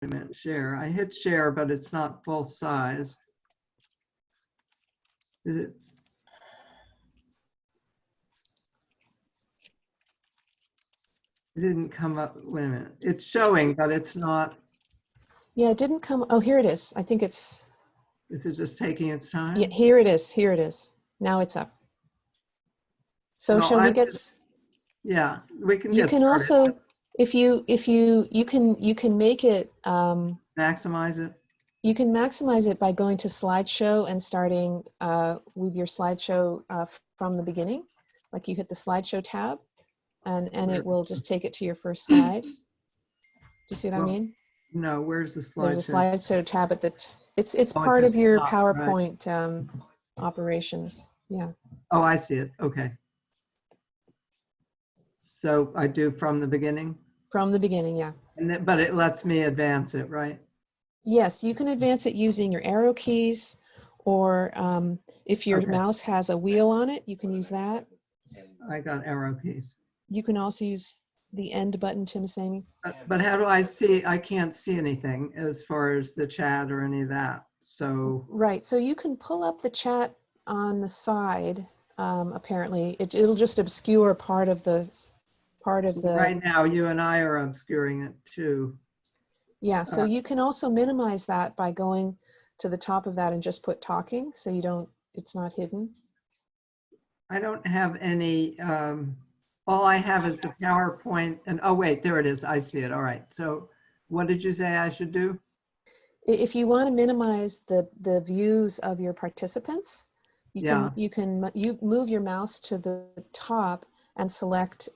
a minute, share. I hit share, but it's not full size. Is it? It didn't come up. Wait a minute. It's showing, but it's not. Yeah, it didn't come. Oh, here it is. I think it's. Is it just taking its time? Yeah, here it is. Here it is. Now it's up. So Well, shall we get? Yeah, we can You get can started. also, if you can make it. Maximize it. You can maximize it by going to slideshow and starting with your slideshow from the beginning. Like you hit the slideshow tab, and it will just take it to your first slide. Do you see what I mean? No, where's the slideshow? There's a slideshow tab at the. It's Oh, part of your top, PowerPoint right. operations. Yeah. Oh, I see it. Okay. So I do from the beginning? From the beginning, yeah. And but it lets me advance it, right? Yes, you can advance it using your arrow keys, or if your mouse has a wheel on it, you can use that. I got arrow keys. You can also use the end button, Tim is saying. But how do I see? I can't see anything as far as the chat or any of that. So right, so you can pull up the chat on the side. Apparently, it'll just obscure part of the. Right now, you and I are obscuring it too. Yeah, so you can also minimize that by going to the top of that and just put talking, so you don't. It's not hidden. I don't have any. All I have is the PowerPoint, and oh wait, there it is. I see it. All right. So, what did you say I should do? If you want to minimize the views of your participants, you can move your mouse to the top and select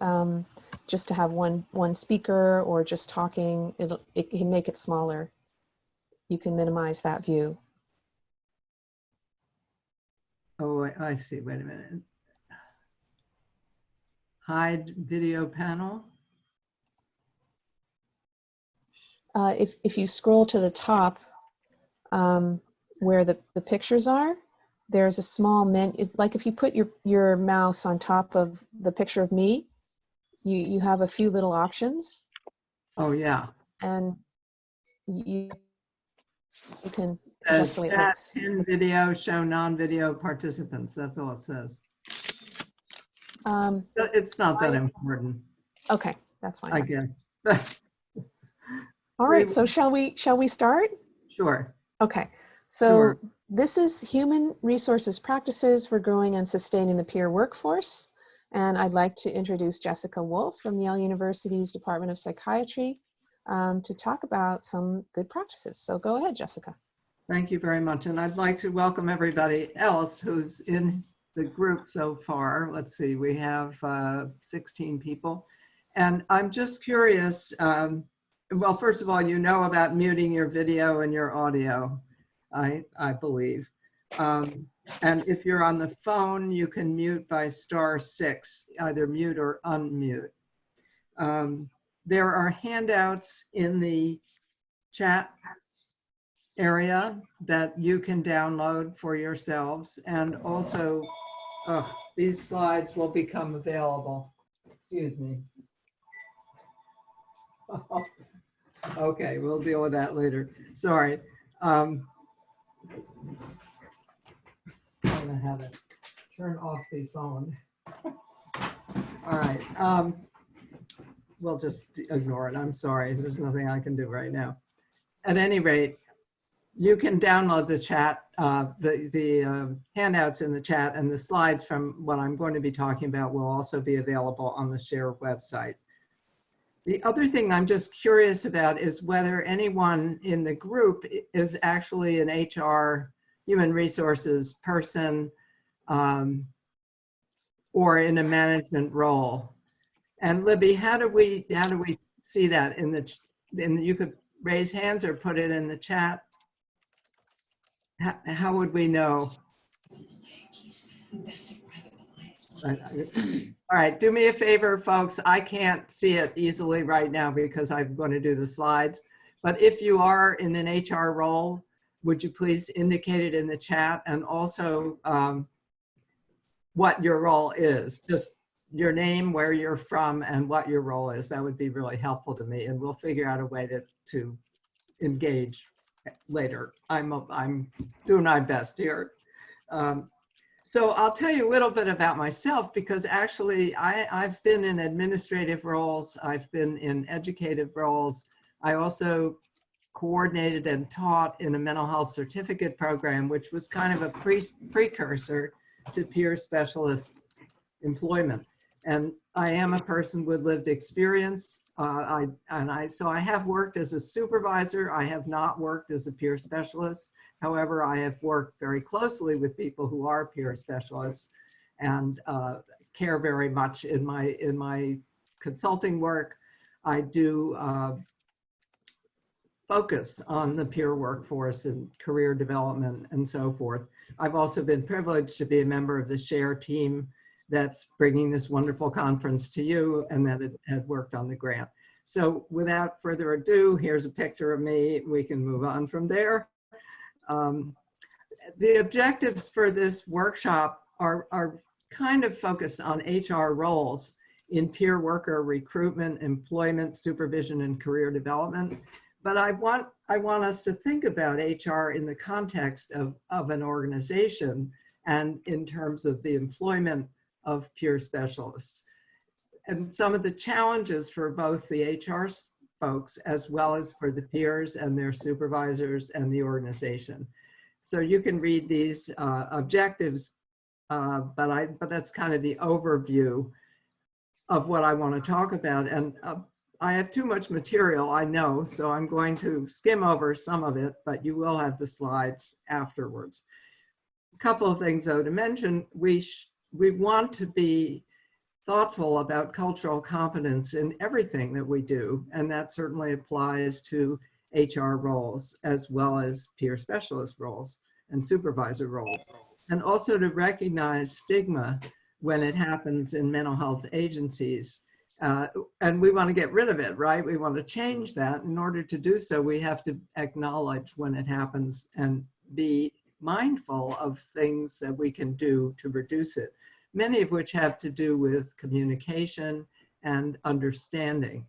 just to have one speaker or just talking. It can make it smaller. You can minimize that view. Oh, I see. Wait a minute. Hide video panel. If you scroll to the top where the pictures are, there's a small menu. Like if you put your mouse on top of the picture of me, you have a few little options. Oh yeah. And you can adjust the way it looks. In video, show non-video participants. That's all it says. It's not that important. Okay, that's fine. I guess. All right, so shall we start? Sure. Okay, so this is Human Resources Practices for Growing and Sustaining the Peer Workforce. And I'd like to introduce Jessica Wolf from Yale University's Department of Psychiatry to talk about some good practices. So go ahead, Jessica. Thank you very much. And I'd like to welcome everybody else who's in the group so far. Let's see, we have 16 people. And I'm just curious, well, first of all, you know about muting your video and your audio, I believe. And if you're on the phone, you can mute by *6, either mute or unmute. There are handouts in the chat area that you can download for yourselves. And also, these slides will become available. Excuse me. Okay, we'll deal with that later. Sorry. I'm gonna have it turn off the phone. All right. We'll just ignore it. I'm sorry. There's nothing I can do right now. At any rate, you can download the chat, the handouts in the chat, and the slides from what I'm going to be talking about will also be available on the SHARE website. The other thing I'm just curious about is whether anyone in the group is actually an HR, human resources person, or in a management role. And Libby, how do we see that in the? You could raise hands or put it in the chat. How would we know? All right, do me a favor, folks. I can't see it easily right now because I'm going to do the slides. But if you are in an HR role, would you please indicate it in the chat, and also what your role is? Just your name, where you're from, and what your role is. That would be really helpful to me, and we'll figure out a way to engage later. I'm doing my best here. So I'll tell you a little bit about myself, because actually I've been in administrative roles. I've been in educative roles. I also coordinated and taught in a mental health certificate program, which was kind of a precursor to peer specialist employment. And I am a person with lived experience. So I have worked as a supervisor. I have not worked as a peer specialist. However, I have worked very closely with people who are peer specialists and care very much in my consulting work. I do focus on the peer workforce and career development and so forth. I've also been privileged to be a member of the SHARE team that's bringing this wonderful conference to you, and that it had worked on the grant. So without further ado, here's a picture of me. We can move on from there. The objectives for this workshop are kind of focused on HR roles in peer worker recruitment, employment, supervision, and career development. But I want us to think about HR in the context of an organization and in terms of the employment of peer specialists. And some of the challenges for both the HR folks as well as for the peers and their supervisors and the organization. So you can read these objectives, but that's kind of the overview of what I want to talk about. And I have too much material, I know, so I'm going to skim over some of it, but you will have the slides afterwards. A couple of things though to mention: we want to be thoughtful about cultural competence in everything that we do, and that certainly applies to HR roles as well as peer specialist roles and supervisor roles, and also to recognize stigma when it happens in mental health agencies. And we want to get rid of it, right? We want to change that. In order to do so, we have to acknowledge when it happens and be mindful of things that we can do to reduce it, many of which have to do with communication and understanding.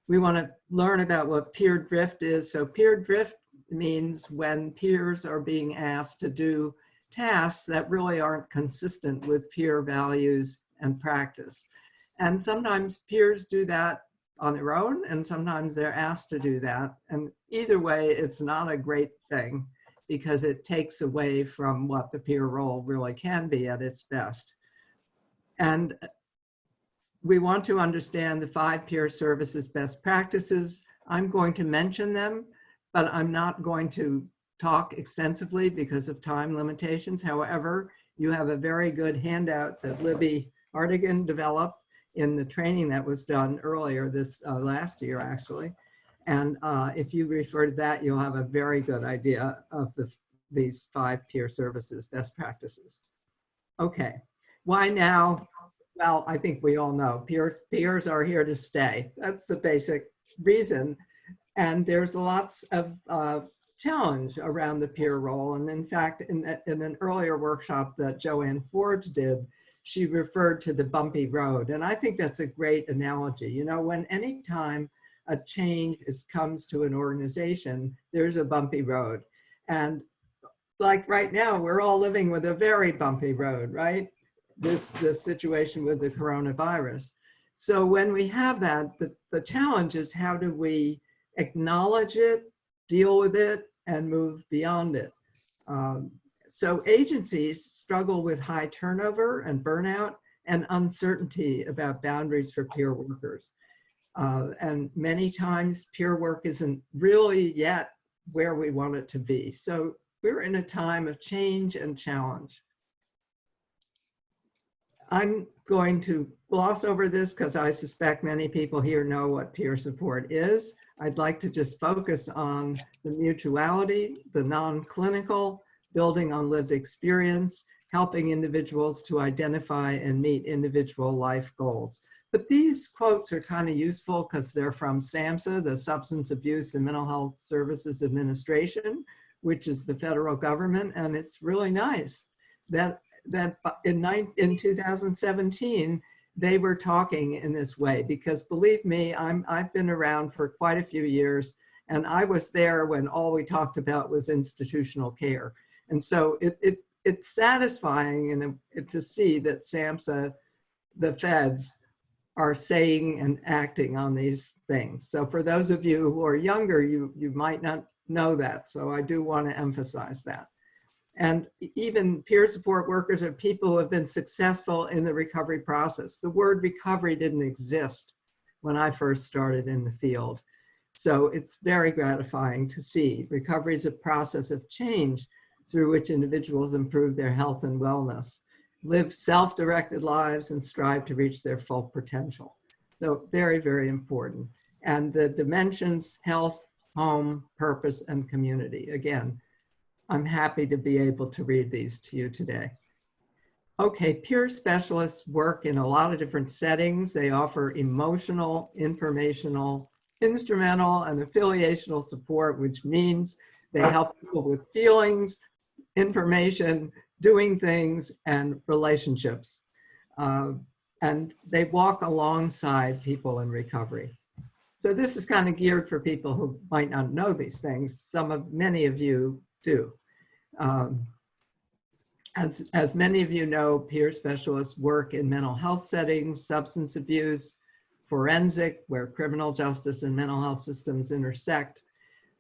We want to learn about what peer drift is. So peer drift means when peers are being asked to do tasks that really aren't consistent with peer values and practice. And sometimes peers do that on their own, and sometimes they're asked to do that. And either way, it's not a great thing because it takes away from what the peer role really can be at its best. And we want to understand the 5 peer services best practices. I'm going to mention them, but I'm not going to talk extensively because of time limitations. However, you have a very good handout that Libby Hartigan developed in the training that was done earlier this last year, actually. And if you refer to that, you'll have a very good idea of these 5 peer services best practices. Okay, why now? Well, I think we all know peers are here to stay. That's the basic reason. And there's lots of challenge around the peer role. And in fact, in an earlier workshop that Joanne Forbes did, she referred to the bumpy road. And I think that's a great analogy. You know, when any time a change comes to an organization, there's a bumpy road. And like right now, we're all living with a very bumpy road, right? This situation with the coronavirus. So when we have that, the challenge is how do we acknowledge it, deal with it, and move beyond it. So agencies struggle with high turnover and burnout and uncertainty about boundaries for peer workers. And many times peer work isn't really yet where we want it to be. So we're in a time of change and challenge. I'm going to gloss over this because I suspect many people here know what peer support is. I'd like to just focus on the mutuality, the non-clinical, building on lived experience, helping individuals to identify and meet individual life goals. But these quotes are kind of useful because they're from SAMHSA, the Substance Abuse and Mental Health Services Administration, which is the federal government, and it's really nice that in 2017, they were talking in this way, because believe me, I've been around for quite a few years, And I was there when all we talked about was institutional care. And so it's satisfying to see that SAMHSA, the feds, are saying and acting on these things. So for those of you who are younger, you might not know that. So I do want to emphasize that. And even peer support workers are people who have been successful in the recovery process. The word recovery didn't exist when I first started in the field. So it's very gratifying to see. Recovery is a process of change through which individuals improve their health and wellness, live self-directed lives, and strive to reach their full potential. So very, very important. And the dimensions: health, home, purpose, and community. Again, I'm happy to be able to read these to you today. Okay, peer specialists work in a lot of different settings. They offer emotional, informational, instrumental, and affiliational support, which means they help people with feelings, information, doing things, and relationships. And they walk alongside people in recovery. So this is kind of geared for people who might not know these things. Many of you do. As many of you know, peer specialists work in mental health settings, substance abuse, forensic, where criminal justice and mental health systems intersect.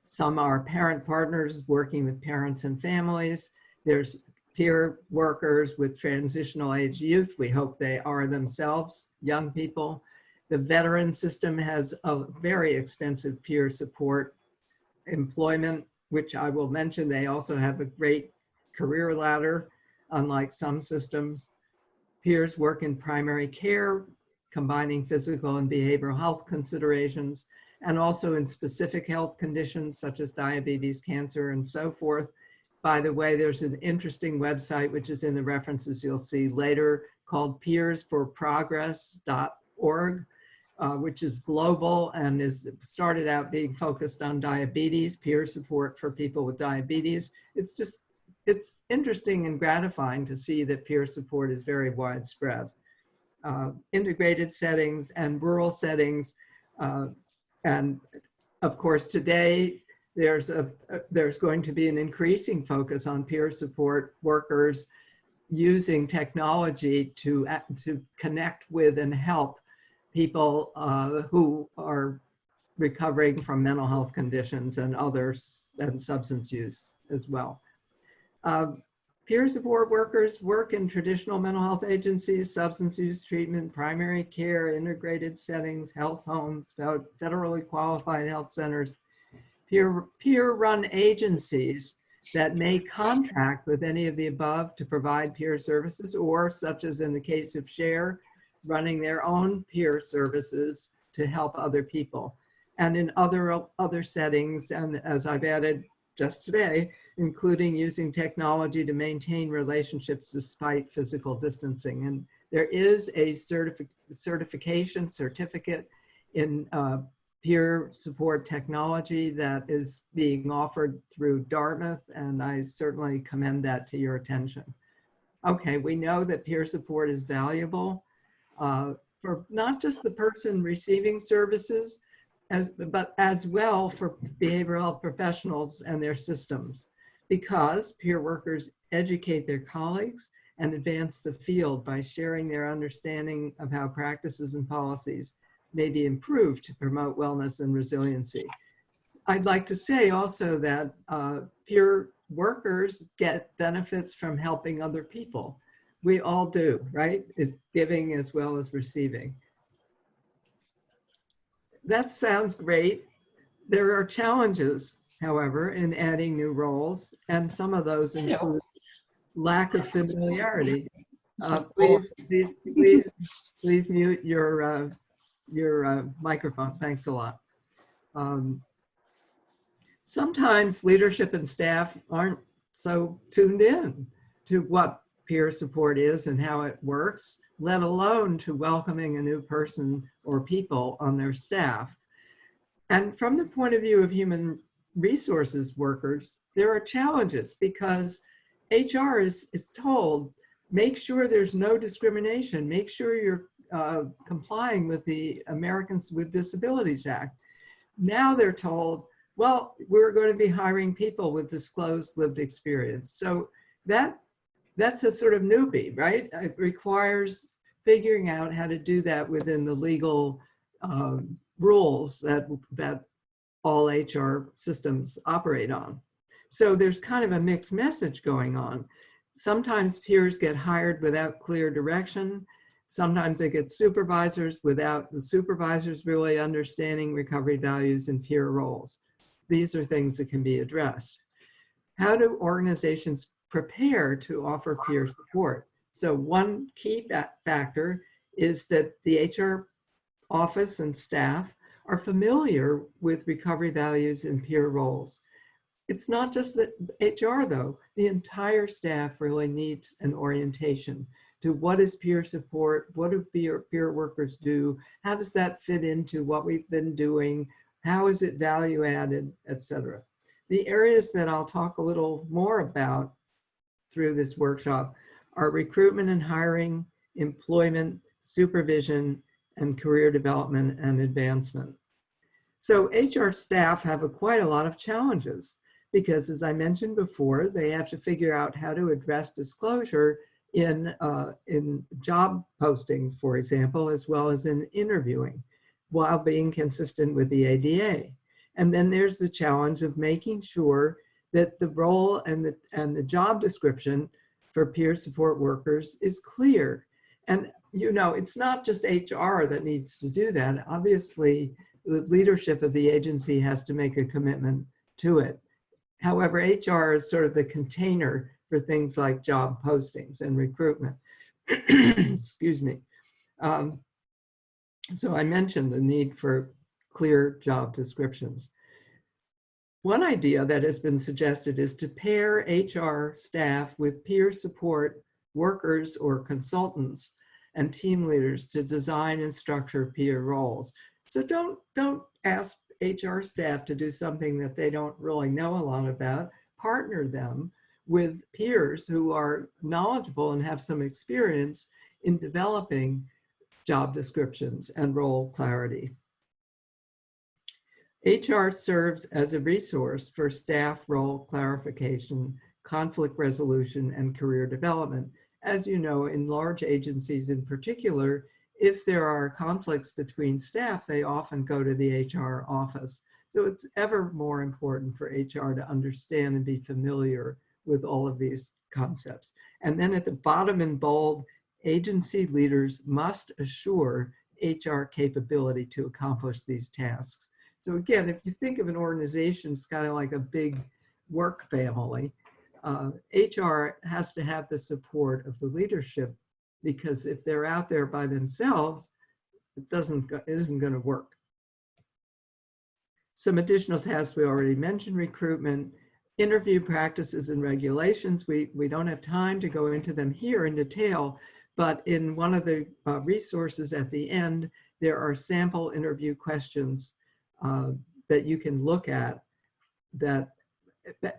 Some are parent partners working with parents and families. There's peer workers with transitional age youth. We hope they are themselves young people. The veteran system has a very extensive peer support employment, which I will mention. They also have a great career ladder, unlike some systems. Peers work in primary care, combining physical and behavioral health considerations, and also in specific health conditions such as diabetes, cancer, and so forth. By the way, there's an interesting website, which is in the references you'll see later, called peersforprogress.org, which is global and started out being focused on diabetes, peer support for people with diabetes. It's interesting and gratifying to see that peer support is very widespread. Integrated settings and rural settings. And of course, today, there's going to be an increasing focus on peer support workers using technology to connect with and help people who are recovering from mental health conditions and others, and substance use as well. Peer support workers work in traditional mental health agencies, substance use treatment, primary care, integrated settings, health homes, federally qualified health centers, peer-run agencies that may contract with any of the above to provide peer services, or, such as in the case of SHARE, running their own peer services to help other people. And in other settings, and as I've added just today, including using technology to maintain relationships despite physical distancing. And there is a certificate in peer support technology that is being offered through Dartmouth, and I certainly commend that to your attention. Okay, we know that peer support is valuable for not just the person receiving services, but as well for behavioral health professionals and their systems, because peer workers educate their colleagues and advance the field by sharing their understanding of how practices and policies may be improved to promote wellness and resiliency. I'd like to say also that peer workers get benefits from helping other people. We all do, right? It's giving as well as receiving. That sounds great. There are challenges, however, in adding new roles, and some of those include lack of familiarity. Please mute your microphone. Thanks a lot. Sometimes leadership and staff aren't so tuned in to what peer support is and how it works, let alone to welcoming a new person or people on their staff. And from the point of view of human resources workers, there are challenges because HR is told, make sure there's no discrimination, make sure you're complying with the Americans with Disabilities Act. Now they're told, well, we're going to be hiring people with disclosed lived experience. So that's a sort of newbie, right? It requires figuring out how to do that within the legal rules that all HR systems operate on. So there's kind of a mixed message going on. Sometimes peers get hired without clear direction. Sometimes they get supervisors without the supervisors really understanding recovery values and peer roles. These are things that can be addressed. How do organizations prepare to offer peer support? So one key factor is that the HR office and staff are familiar with recovery values and peer roles. It's not just the HR though, the entire staff really needs an orientation to what is peer support, what do peer workers do, how does that fit into what we've been doing, how is it value added, etc. The areas that I'll talk a little more about through this workshop are recruitment and hiring, employment, supervision, and career development and advancement. So HR staff have quite a lot of challenges because, as I mentioned before, they have to figure out how to address disclosure in job postings, for example, as well as in interviewing, while being consistent with the ADA. And then there's the challenge of making sure that the role and the job description for peer support workers is clear. And you know, it's not just HR that needs to do that. Obviously, the leadership of the agency has to make a commitment to it. However, HR is sort of the container for things like job postings and recruitment. Excuse me. So I mentioned the need for clear job descriptions. One idea that has been suggested is to pair HR staff with peer support workers or consultants and team leaders to design and structure peer roles. So don't ask HR staff to do something that they don't really know a lot about. Partner them with peers who are knowledgeable and have some experience in developing job descriptions and role clarity. HR serves as a resource for staff role clarification, conflict resolution, and career development. As you know, in large agencies in particular, if there are conflicts between staff, they often go to the HR office. So it's ever more important for HR to understand and be familiar with all of these concepts. And then at the bottom in bold, agency leaders must assure HR capability to accomplish these tasks. So again, if you think of an organization, it's kind of like a big work family. HR has to have the support of the leadership, because if they're out there by themselves, it isn't going to work. Some additional tasks we already mentioned: recruitment, interview practices and regulations. We don't have time to go into them here in detail, but in one of the resources at the end, there are sample interview questions that you can look at that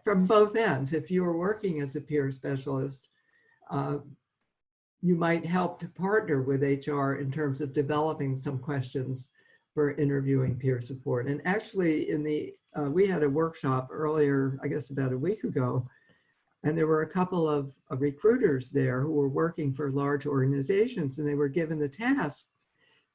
from both ends. If you are working as a peer specialist, you might help to partner with HR in terms of developing some questions for interviewing peer support. And actually we had a workshop earlier, I guess about a week ago, and there were a couple of recruiters there who were working for large organizations, and they were given the task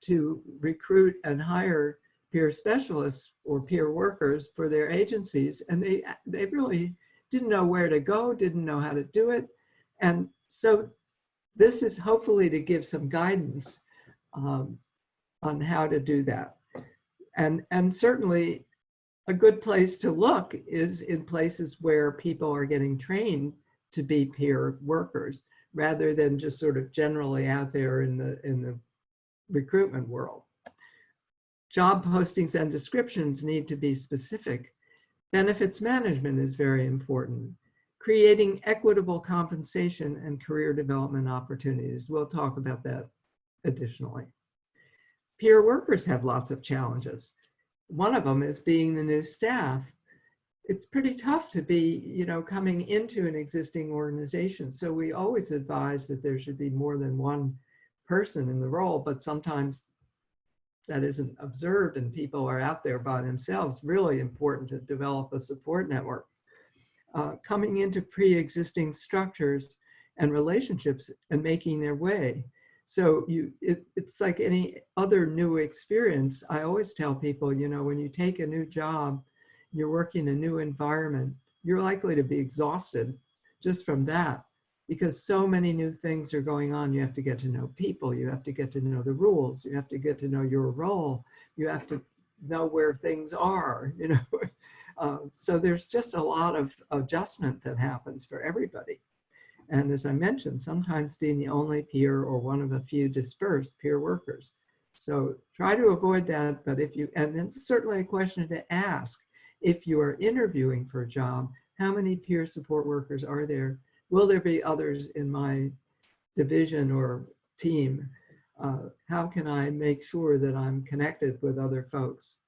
to recruit and hire peer specialists or peer workers for their agencies. And they really didn't know where to go, didn't know how to do it. And so this is hopefully to give some guidance on how to do that. And certainly a good place to look is in places where people are getting trained to be peer workers, rather than just sort of generally out there in the recruitment world. Job postings and descriptions need to be specific. Benefits management is very important. Creating equitable compensation and career development opportunities. We'll talk about that additionally. Peer workers have lots of challenges. One of them is being the new staff. It's pretty tough to be, coming into an existing organization. So we always advise that there should be more than one person in the role, but sometimes that isn't observed and people are out there by themselves, really important to develop a support network. Coming into pre-existing structures and relationships and making their way. So it's like any other new experience. I always tell people, you know, when you take a new job, you're working in a new environment, you're likely to be exhausted just from that, because so many new things are going on. You have to get to know people, you have to get to know the rules, you have to get to know your role, you have to know where things are, you know. So there's just a lot of adjustment that happens for everybody. And as I mentioned, sometimes being the only peer or one of a few dispersed peer workers. So try to avoid that, but if you, and it's certainly a question to ask, if you are interviewing for a job, how many peer support workers are there? Will there be others in my division or team? How can I make sure that I'm connected with other folks?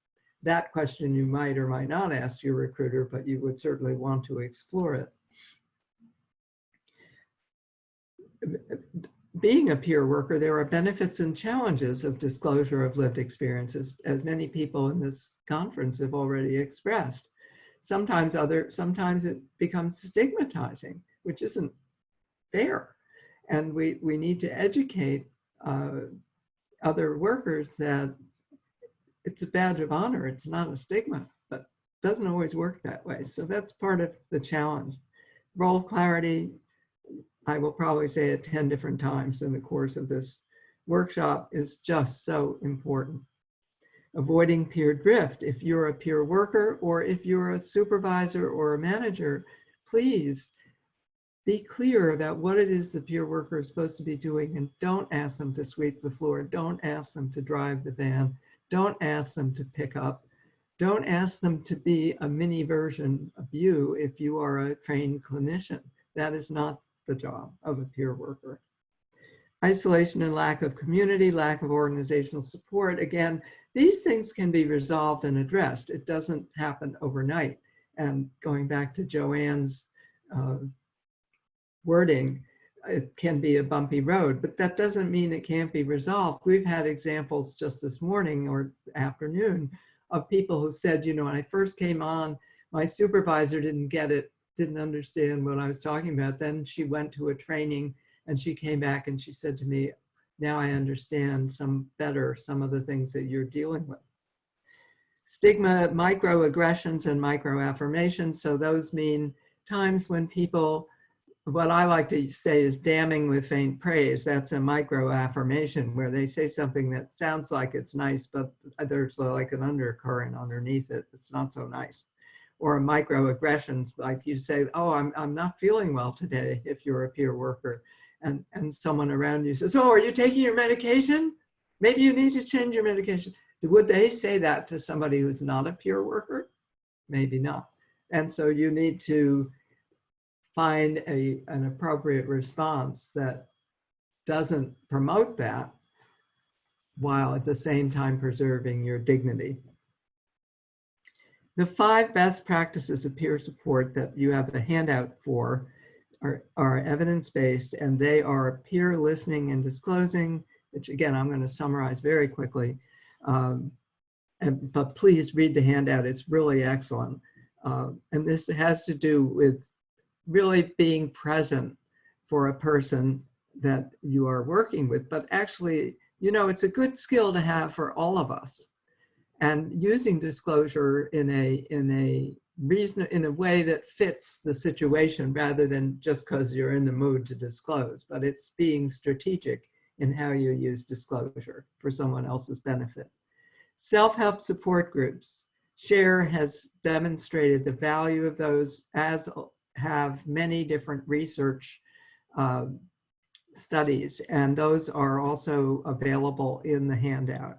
That question you might or might not ask your recruiter, but you would certainly want to explore it. Being a peer worker, there are benefits and challenges of disclosure of lived experiences, as many people in this conference have already expressed. Sometimes it becomes stigmatizing, which isn't fair. And we need to educate other workers that it's a badge of honor, it's not a stigma, but it doesn't always work that way. So that's part of the challenge. Role clarity, I will probably say it 10 different times in the course of this workshop, is just so important. Avoiding peer drift. If you're a peer worker or if you're a supervisor or a manager, please be clear about what it is the peer worker is supposed to be doing, and don't ask them to sweep the floor. Don't ask them to drive the van. Don't ask them to pick up. Don't ask them to be a mini version of you if you are a trained clinician. That is not the job of a peer worker. Isolation and lack of community, lack of organizational support. Again, these things can be resolved and addressed. It doesn't happen overnight. And going back to Joanne's wording, it can be a bumpy road, but that doesn't mean it can't be resolved. We've had examples just this morning or afternoon of people who said, you know, when I first came on, my supervisor didn't get it, didn't understand what I was talking about. Then she went to a training and she came back and she said to me, now I understand some of the things that you're dealing with. Stigma, microaggressions and microaffirmations. So those mean times when people, what I like to say is damning with faint praise. That's a microaffirmation where they say something that sounds like it's nice, but there's like an undercurrent underneath it. It's not so nice. Or microaggressions, like you say, oh, I'm not feeling well today, if you're a peer worker. And someone around you says, oh, are you taking your medication? Maybe you need to change your medication. Would they say that to somebody who's not a peer worker? Maybe not. And so you need to find an appropriate response that doesn't promote that while at the same time preserving your dignity. The 5 best practices of peer support that you have a handout for are evidence-based, and they are peer listening and disclosing, which again, I'm going to summarize very quickly. But please read the handout, it's really excellent. And this has to do with really being present for a person that you are working with, but actually, you know, it's a good skill to have for all of us. And using disclosure in a way that fits the situation rather than just because you're in the mood to disclose, but it's being strategic in how you use disclosure for someone else's benefit. Self-help support groups. SHARE has demonstrated the value of those, as have many different research studies, and those are also available in the handout.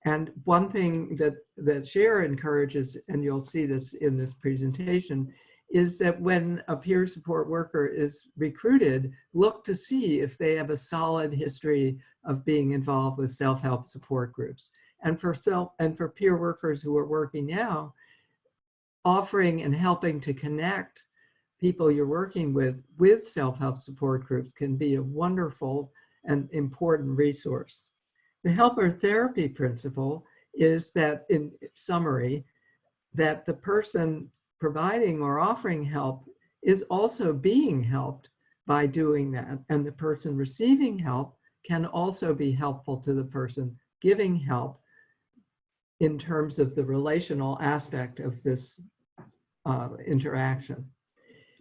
And one thing that SHARE encourages, and you'll see this in this presentation, is that when a peer support worker is recruited, look to see if they have a solid history of being involved with self-help support groups. And for peer workers who are working now, offering and helping to connect people you're working with self-help support groups can be a wonderful and important resource. The helper therapy principle is that, in summary, that the person providing or offering help is also being helped by doing that. And the person receiving help can also be helpful to the person giving help in terms of the relational aspect of this interaction.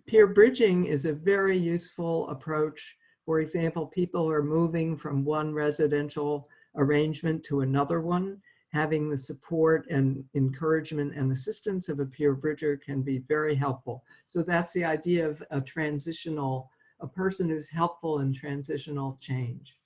Peer bridging is a very useful approach. For example, people are moving from one residential arrangement to another one. Having the support and encouragement and assistance of a peer bridger can be very helpful. So that's the idea of a person who's helpful in transitional change.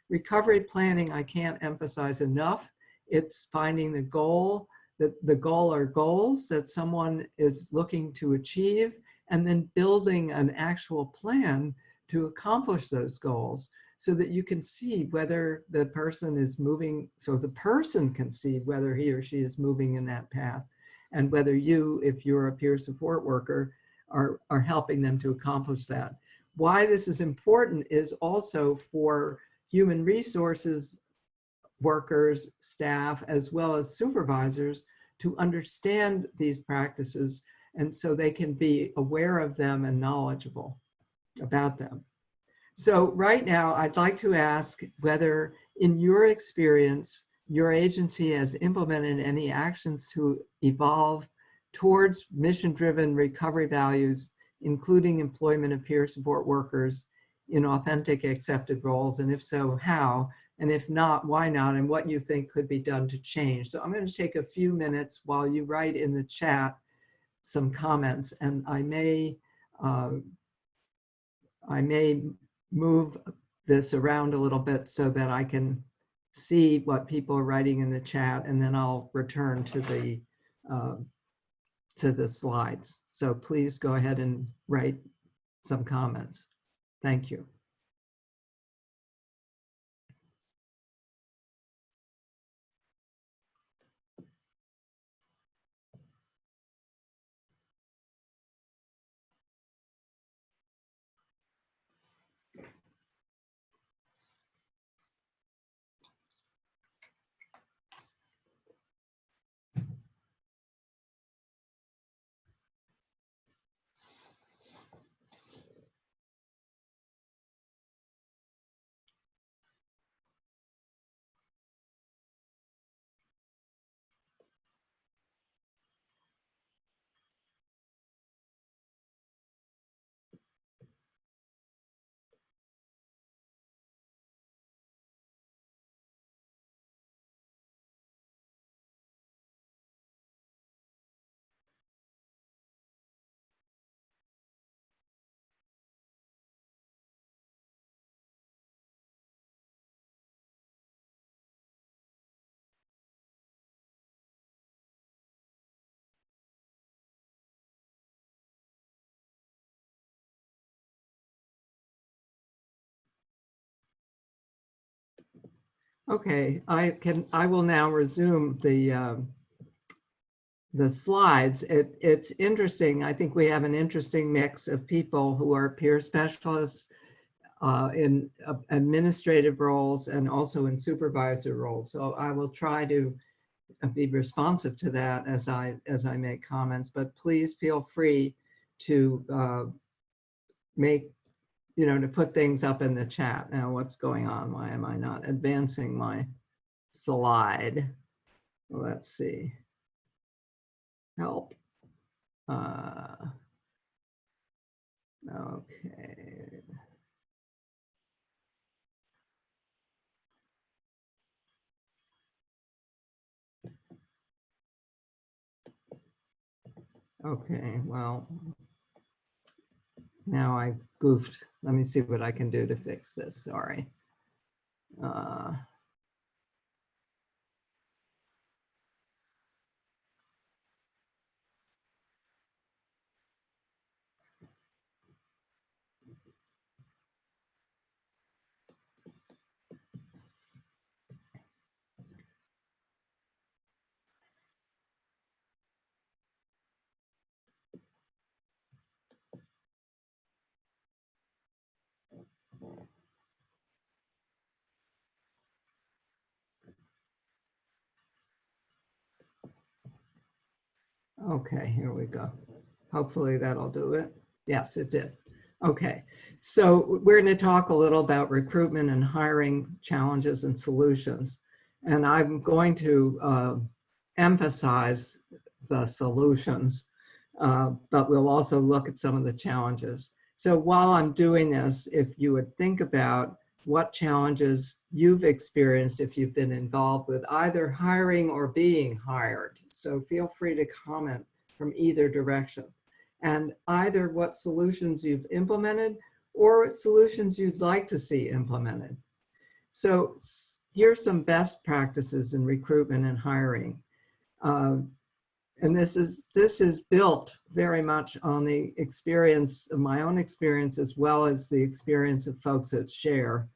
Recovery planning, I can't emphasize enough. It's finding the goal, that the goal or goals that someone is looking to achieve, and then building an actual plan to accomplish those goals so that you can see whether the person is moving, so the person can see whether he or she is moving in that path, and whether you, if you're a peer support worker, are helping them to accomplish that. Why this is important is also for human resources workers, staff, as well as supervisors to understand these practices, and so they can be aware of them and knowledgeable about them. So right now, I'd like to ask whether, in your experience, your agency has implemented any actions to evolve towards mission-driven recovery values, including employment of peer support workers in authentic, accepted roles, and if so, how? And if not, why not? And what you think could be done to change. So I'm going to take a few minutes while you write in the chat some comments, and I may move this around a little bit so that I can see what people are writing in the chat, and then I'll return to the slides. So please go ahead and write some comments. Thank you. Okay, I will now resume the slides. It's interesting. I think we have an interesting mix of people who are peer specialists in administrative roles and also in supervisor roles. So I will try to be responsive to that as I make comments, but please feel free to to put things up in the chat. Now, what's going on? Why am I not advancing my slide? Let's see. Help. Okay. Okay, well, now I goofed. Let me see what I can do to fix this. Sorry. Okay, here we go. Hopefully that'll do it. Yes, it did. Okay, so we're going to talk a little about recruitment and hiring challenges and solutions. And I'm going to emphasize the solutions, but we'll also look at some of the challenges. So while I'm doing this, if you would think about what challenges you've experienced if you've been involved with either hiring or being hired. So feel free to comment from either direction. And either what solutions you've implemented or solutions you'd like to see implemented. So here's some best practices in recruitment and hiring. And this is built very much on the experience of my own experience, as well as the experience of folks at SHARE,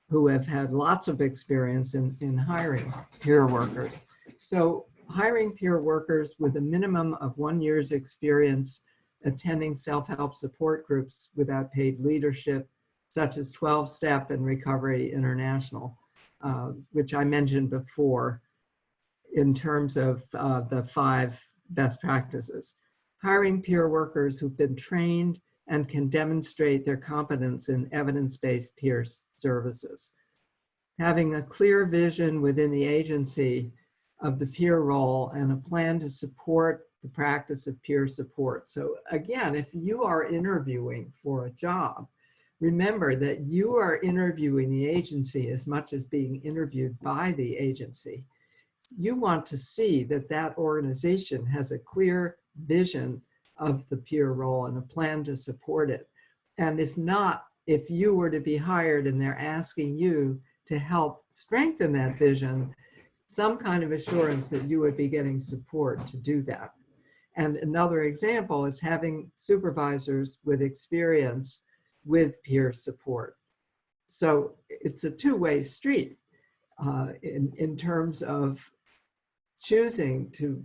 who have had lots of experience in hiring peer workers. So hiring peer workers with a minimum of 1 year's experience attending self-help support groups without paid leadership, such as 12-Step and Recovery International, which I mentioned before in terms of the 5 best practices. Hiring peer workers who've been trained and can demonstrate their competence in evidence-based peer services. Having a clear vision within the agency of the peer role and a plan to support the practice of peer support. So again, if you are interviewing for a job, remember that you are interviewing the agency as much as being interviewed by the agency. You want to see that that organization has a clear vision of the peer role and a plan to support it. And if not, if you were to be hired and they're asking you to help strengthen that vision, some kind of assurance that you would be getting support to do that. And another example is having supervisors with experience with peer support. So it's a two-way street in terms of choosing to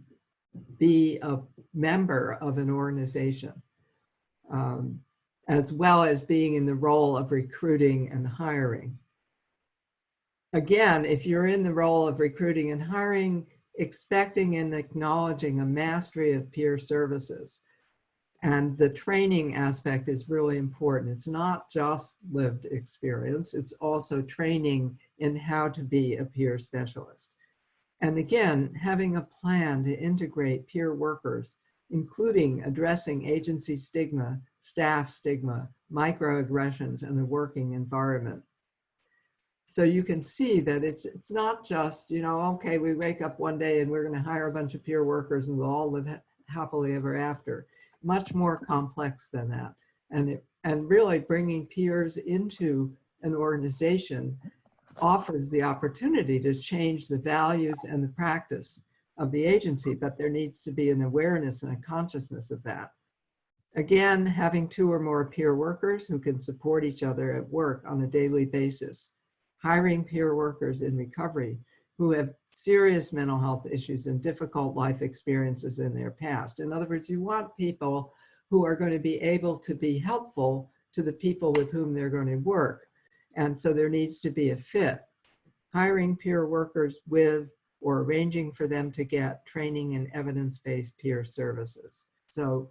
be a member of an organization, as well as being in the role of recruiting and hiring. Again, if you're in the role of recruiting and hiring, expecting and acknowledging a mastery of peer services. And the training aspect is really important. It's not just lived experience, it's also training in how to be a peer specialist. And again, having a plan to integrate peer workers, including addressing agency stigma, staff stigma, microaggressions, and the working environment. So you can see that it's not just, you know, okay, we wake up one day and we're going to hire a bunch of peer workers and we'll all live happily ever after. Much more complex than that. And really bringing peers into an organization offers the opportunity to change the values and the practice of the agency, but there needs to be an awareness and a consciousness of that. Again, having 2 or more peer workers who can support each other at work on a daily basis. Hiring peer workers in recovery who have serious mental health issues and difficult life experiences in their past. In other words, you want people who are going to be able to be helpful to the people with whom they're going to work. And so there needs to be a fit. Hiring peer workers with or arranging for them to get training in evidence-based peer services. So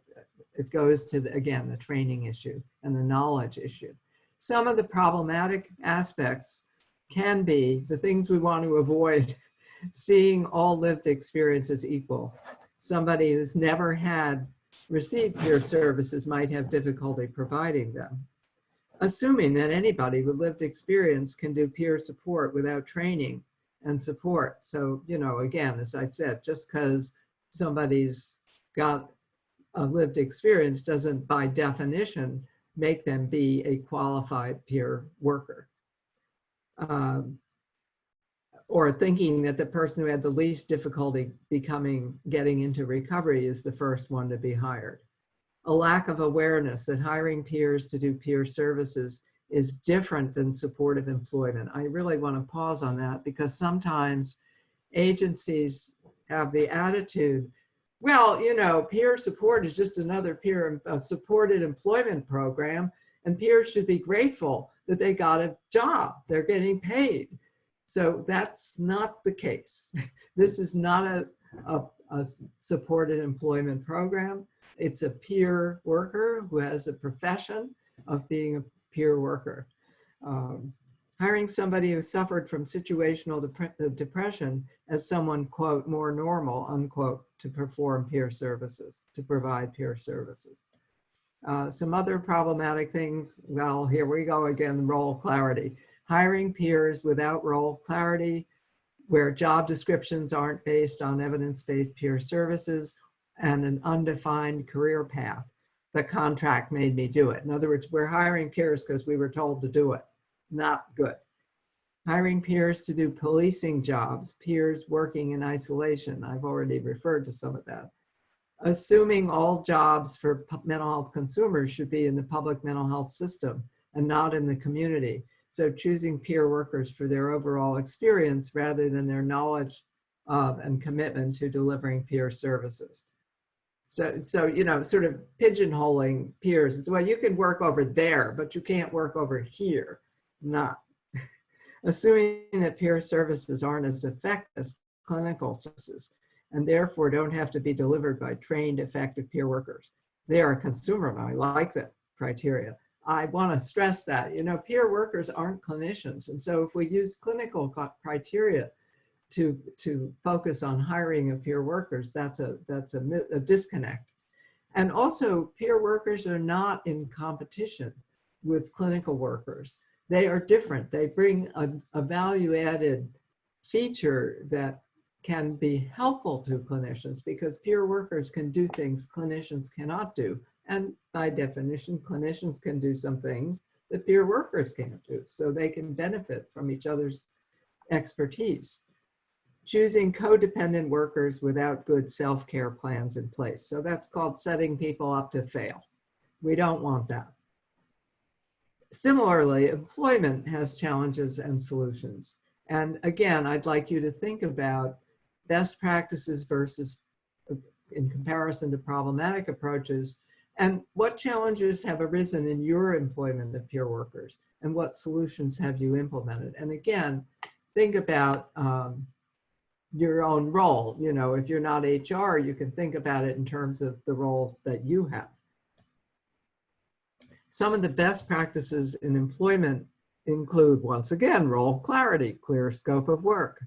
it goes to, again, the training issue and the knowledge issue. Some of the problematic aspects can be the things we want to avoid: seeing all lived experience as equal. Somebody who's never received peer services might have difficulty providing them. Assuming that anybody with lived experience can do peer support without training and support. So, you know, again, as I said, just because somebody's got a lived experience doesn't by definition make them be a qualified peer worker. Or thinking that the person who had the least difficulty getting into recovery is the first one to be hired. A lack of awareness that hiring peers to do peer services is different than supportive employment. I really want to pause on that because sometimes agencies have the attitude, well, you know, peer support is just another peer supported employment program, and peers should be grateful that they got a job, they're getting paid. So that's not the case. This is not a supported employment program. It's a peer worker who has a profession of being a peer worker. Hiring somebody who suffered from situational depression as someone, quote, more normal, unquote, to perform peer services, to provide peer services. Some other problematic things, well, here we go again, role clarity. Hiring peers without role clarity, where job descriptions aren't based on evidence-based peer services and an undefined career path. The contract made me do it. In other words, we're hiring peers because we were told to do it. Not good. Hiring peers to do policing jobs, peers working in isolation. I've already referred to some of that. Assuming all jobs for mental health consumers should be in the public mental health system and not in the community. So choosing peer workers for their overall experience rather than their knowledge of and commitment to delivering peer services. So you know, sort of pigeonholing peers. It's, well, you can work over there, but you can't work over here. Not. Assuming that peer services aren't as effective as clinical services and therefore don't have to be delivered by trained, effective peer workers. They are a consumer, and I like that criteria. I want to stress that, you know, peer workers aren't clinicians. And so if we use clinical criteria to focus on hiring of peer workers, that's a disconnect. And also, peer workers are not in competition with clinical workers. They are different. They bring a value-added feature that can be helpful to clinicians because peer workers can do things clinicians cannot do. And by definition, clinicians can do some things that peer workers can't do. So they can benefit from each other's expertise. Choosing codependent workers without good self-care plans in place. So that's called setting people up to fail. We don't want that. Similarly, employment has challenges and solutions. And again, I'd like you to think about best practices versus in comparison to problematic approaches, and what challenges have arisen in your employment of peer workers, and what solutions have you implemented? And again, think about your own role. You know, if you're not HR, you can think about it in terms of the role that you have. Some of the best practices in employment include, once again, role clarity, clear scope of work.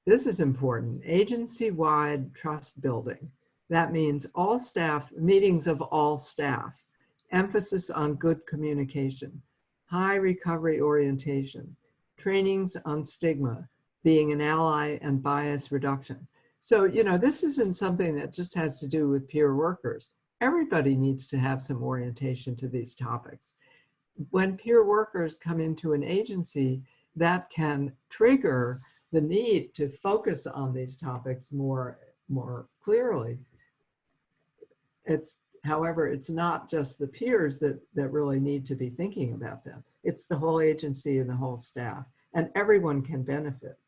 This is important, agency-wide trust building. That means all staff, meetings of all staff, emphasis on good communication, high recovery orientation, trainings on stigma, being an ally and bias reduction. So, you know, this isn't something that just has to do with peer workers. Everybody needs to have some orientation to these topics. When peer workers come into an agency, that can trigger the need to focus on these topics more clearly. However, it's not just the peers that really need to be thinking about them. It's the whole agency and the whole staff, and everyone can benefit.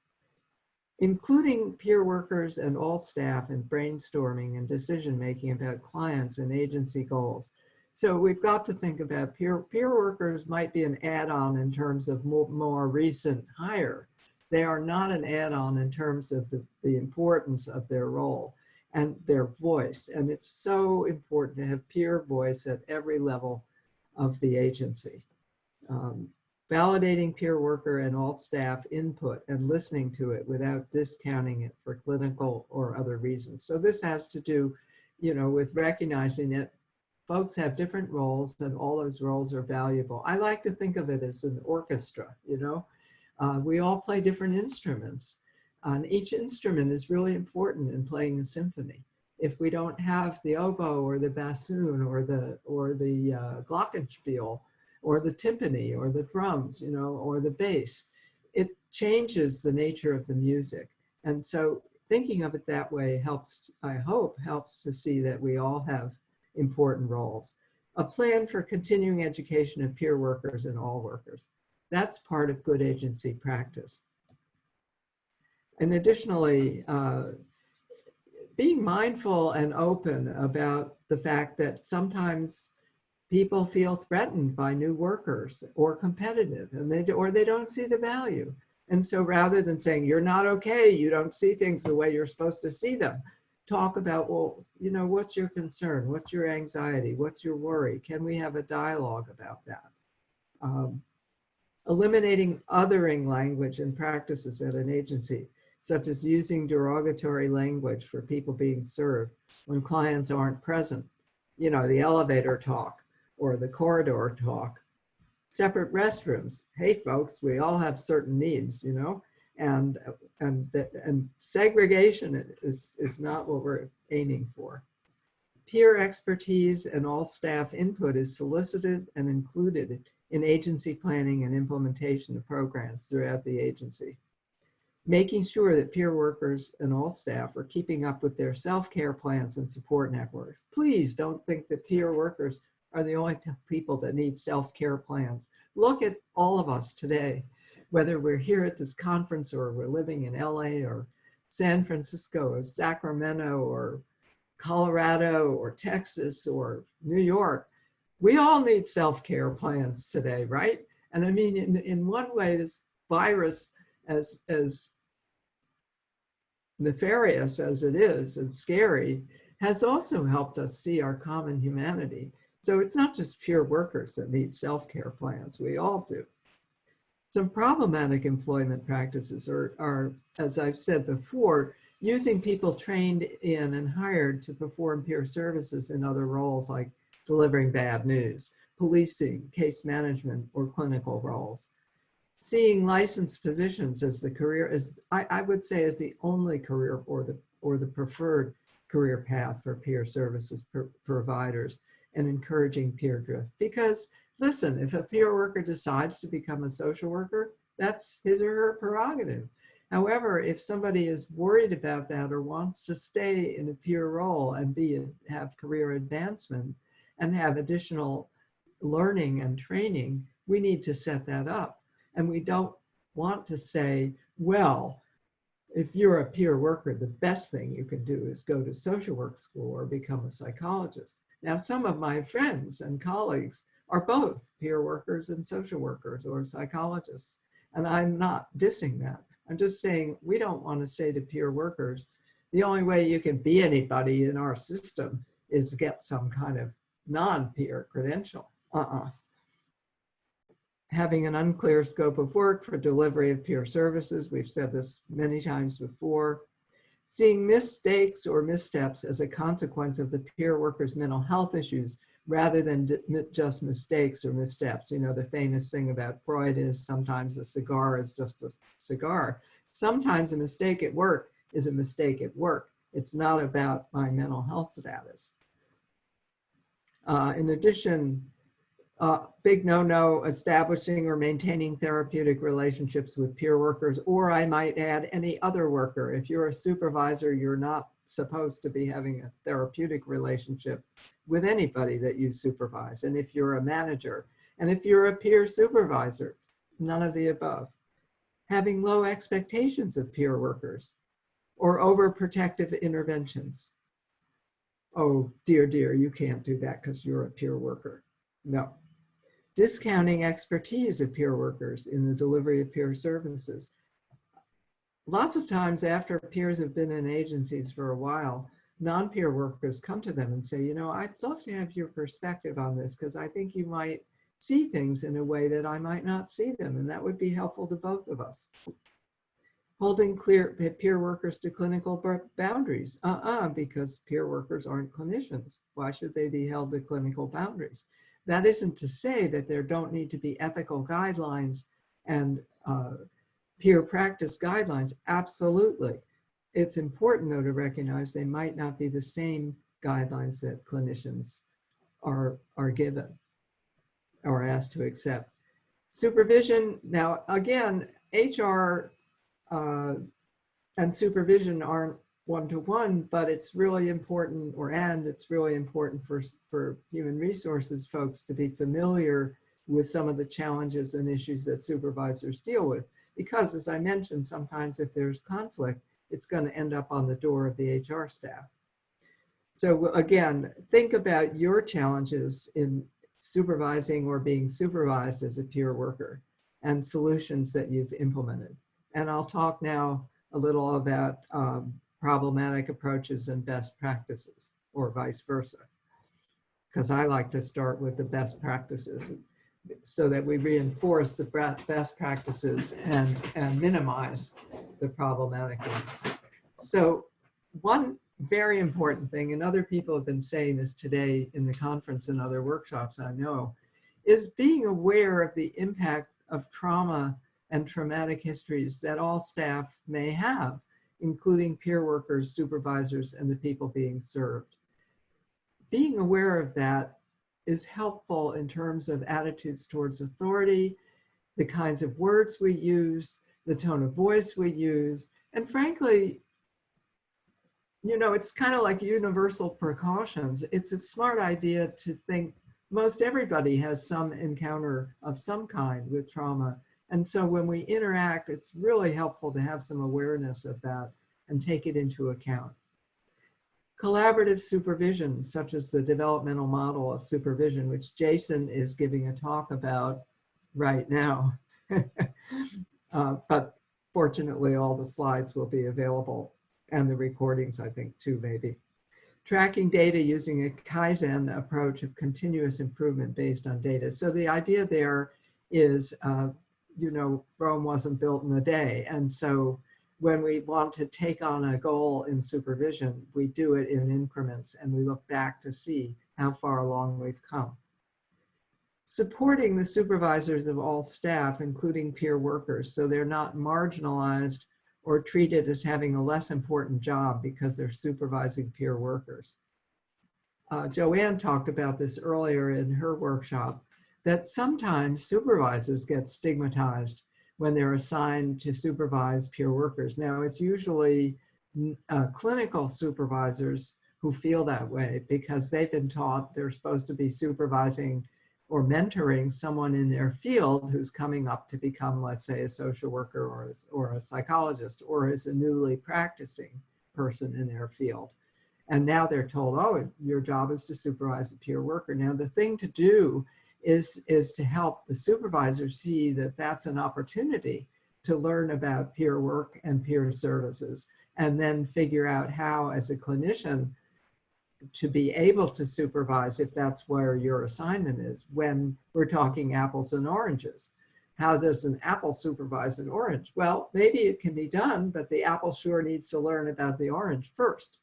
Including peer workers and all staff in brainstorming and decision-making about clients and agency goals. So we've got to think about peer workers might be an add-on in terms of more recent hire. They are not an add-on in terms of the importance of their role and their voice. And it's so important to have peer voice at every level of the agency. Validating peer worker and all staff input and listening to it without discounting it for clinical or other reasons. So this has to do, you know, with recognizing that folks have different roles and all those roles are valuable. I like to think of it as an orchestra, you know. We all play different instruments, and each instrument is really important in playing a symphony. If we don't have the oboe or the bassoon or the glockenspiel, or the timpani, or the drums, you know, or the bass, it changes the nature of the music. And so thinking of it that way helps, I hope, helps to see that we all have important roles. A plan for continuing education of peer workers and all workers. That's part of good agency practice. And additionally, being mindful and open about the fact that sometimes people feel threatened by new workers or competitive, and they don't see the value. And so rather than saying, you're not okay, you don't see things the way you're supposed to see them, talk about, well, you know, what's your concern? What's your anxiety? What's your worry? Can we have a dialogue about that? Eliminating othering language and practices at an agency, such as using derogatory language for people being served when clients aren't present. You know, the elevator talk or the corridor talk. Separate restrooms. Hey, folks, we all have certain needs, you know, and segregation is not what we're aiming for. Peer expertise and all staff input is solicited and included in agency planning and implementation of programs throughout the agency. Making sure that peer workers and all staff are keeping up with their self-care plans and support networks. Please don't think that peer workers are the only people that need self-care plans. Look at all of us today, whether we're here at this conference or we're living in LA or San Francisco or Sacramento or Colorado or Texas or New York. We all need self-care plans today, right? And I mean, in one way, this virus, as nefarious as it is and scary, has also helped us see our common humanity. So it's not just peer workers that need self-care plans, we all do. Some problematic employment practices are, as I've said before, using people trained in and hired to perform peer services in other roles like delivering bad news, policing, case management, or clinical roles. Seeing licensed positions as the career, as I would say, as the only career or the preferred career path for peer services providers, and encouraging peer drift. Because listen, if a peer worker decides to become a social worker, that's his or her prerogative. However, if somebody is worried about that or wants to stay in a peer role and have career advancement and have additional learning and training, we need to set that up. And we don't want to say, well, if you're a peer worker, the best thing you can do is go to social work school or become a psychologist. Now, some of my friends and colleagues are both peer workers and social workers or psychologists, and I'm not dissing that. I'm just saying we don't want to say to peer workers, the only way you can be anybody in our system is get some kind of non-peer credential. Having an unclear scope of work for delivery of peer services. We've said this many times before. Seeing mistakes or missteps as a consequence of the peer worker's mental health issues rather than just mistakes or missteps. You know, the famous thing about Freud is sometimes a cigar is just a cigar. Sometimes a mistake at work is a mistake at work. It's not about my mental health status. In addition, big no-no, establishing or maintaining therapeutic relationships with peer workers, or I might add any other worker. If you're a supervisor, you're not supposed to be having a therapeutic relationship with anybody that you supervise. And if you're a manager, and if you're a peer supervisor, none of the above. Having low expectations of peer workers or overprotective interventions. Oh, dear, you can't do that because you're a peer worker. No. Discounting expertise of peer workers in the delivery of peer services. Lots of times after peers have been in agencies for a while, non-peer workers come to them and say, you know, I'd love to have your perspective on this because I think you might see things in a way that I might not see them, and that would be helpful to both of us. Holding clear peer workers to clinical boundaries. Because peer workers aren't clinicians. Why should they be held to clinical boundaries? That isn't to say that there don't need to be ethical guidelines and peer practice guidelines. Absolutely. It's important, though, to recognize they might not be the same guidelines that clinicians are given or asked to accept. Supervision. Now, again, HR and supervision aren't one-to-one, but it's really important, it's really important for human resources folks to be familiar with some of the challenges and issues that supervisors deal with. Because as I mentioned, sometimes if there's conflict, it's going to end up on the door of the HR staff. So again, think about your challenges in supervising or being supervised as a peer worker and solutions that you've implemented. And I'll talk now a little about problematic approaches and best practices, or vice versa, because I like to start with the best practices so that we reinforce the best practices and minimize the problematic ones. So one very important thing, and other people have been saying this today in the conference and other workshops I know, is being aware of the impact of trauma and traumatic histories that all staff may have, including peer workers, supervisors, and the people being served. Being aware of that is helpful in terms of attitudes towards authority, the kinds of words we use, the tone of voice we use, and frankly, you know, it's kind of like universal precautions. It's a smart idea to think most everybody has some encounter of some kind with trauma. And so when we interact, it's really helpful to have some awareness of that and take it into account. Collaborative supervision, such as the developmental model of supervision, which Jason is giving a talk about right now. But fortunately, all the slides will be available, and the recordings, I think, too, maybe. Tracking data using a Kaizen approach of continuous improvement based on data. So the idea there is, you know, Rome wasn't built in a day. And so when we want to take on a goal in supervision, we do it in increments and we look back to see how far along we've come. Supporting the supervisors of all staff, including peer workers, so they're not marginalized or treated as having a less important job because they're supervising peer workers. Joanne talked about this earlier in her workshop, that sometimes supervisors get stigmatized when they're assigned to supervise peer workers. Now, it's usually clinical supervisors who feel that way because they've been taught they're supposed to be supervising or mentoring someone in their field who's coming up to become, let's say, a social worker or a psychologist, or is a newly practicing person in their field. And now they're told, oh, your job is to supervise a peer worker. Now, the thing to do is to help the supervisor see that that's an opportunity to learn about peer work and peer services, and then figure out how, as a clinician, to be able to supervise if that's where your assignment is. When we're talking apples and oranges, how does an apple supervise an orange? Well, maybe it can be done, but the apple sure needs to learn about the orange first.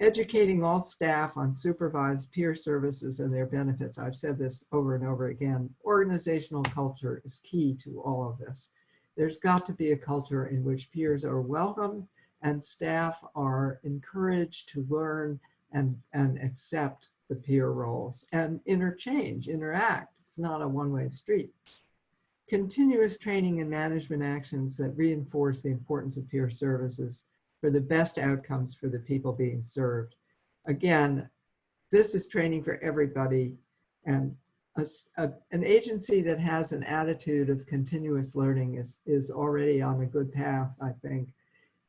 Educating all staff on supervised peer services and their benefits. I've said this over and over again. Organizational culture is key to all of this. There's got to be a culture in which peers are welcomed and staff are encouraged to learn and accept the peer roles and interact. It's not a one-way street. Continuous training and management actions that reinforce the importance of peer services for the best outcomes for the people being served. Again, this is training for everybody, and an agency that has an attitude of continuous learning is already on a good path, I think,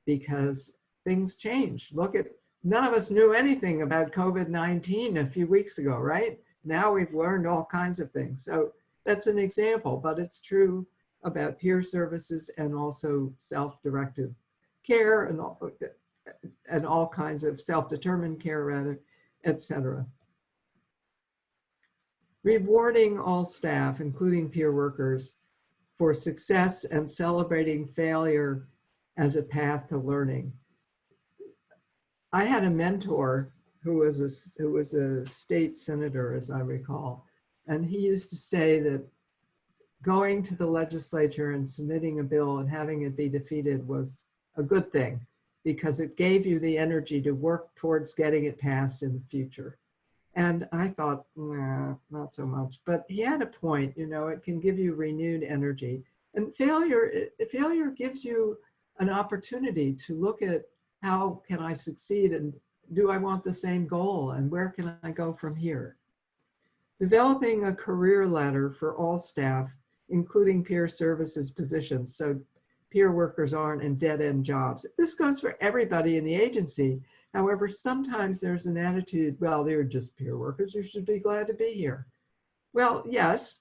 because things change. Look at, none of us knew anything about COVID-19 a few weeks ago, right? Now we've learned all kinds of things. So that's an example, but it's true about peer services and also self-directed care and all kinds of self-determined care, rather, etc. Rewarding all staff, including peer workers, for success and celebrating failure as a path to learning. I had a mentor who was a state senator, as I recall, and he used to say that going to the legislature and submitting a bill and having it be defeated was a good thing, because it gave you the energy to work towards getting it passed in the future. And I thought, nah, not so much. But he had a point, you know, it can give you renewed energy. And failure gives you an opportunity to look at, how can I succeed, and do I want the same goal, and where can I go from here? Developing a career ladder for all staff, including peer services positions, so peer workers aren't in dead-end jobs. This goes for everybody in the agency. However, sometimes there's an attitude, well, they're just peer workers, you should be glad to be here. Well, yes,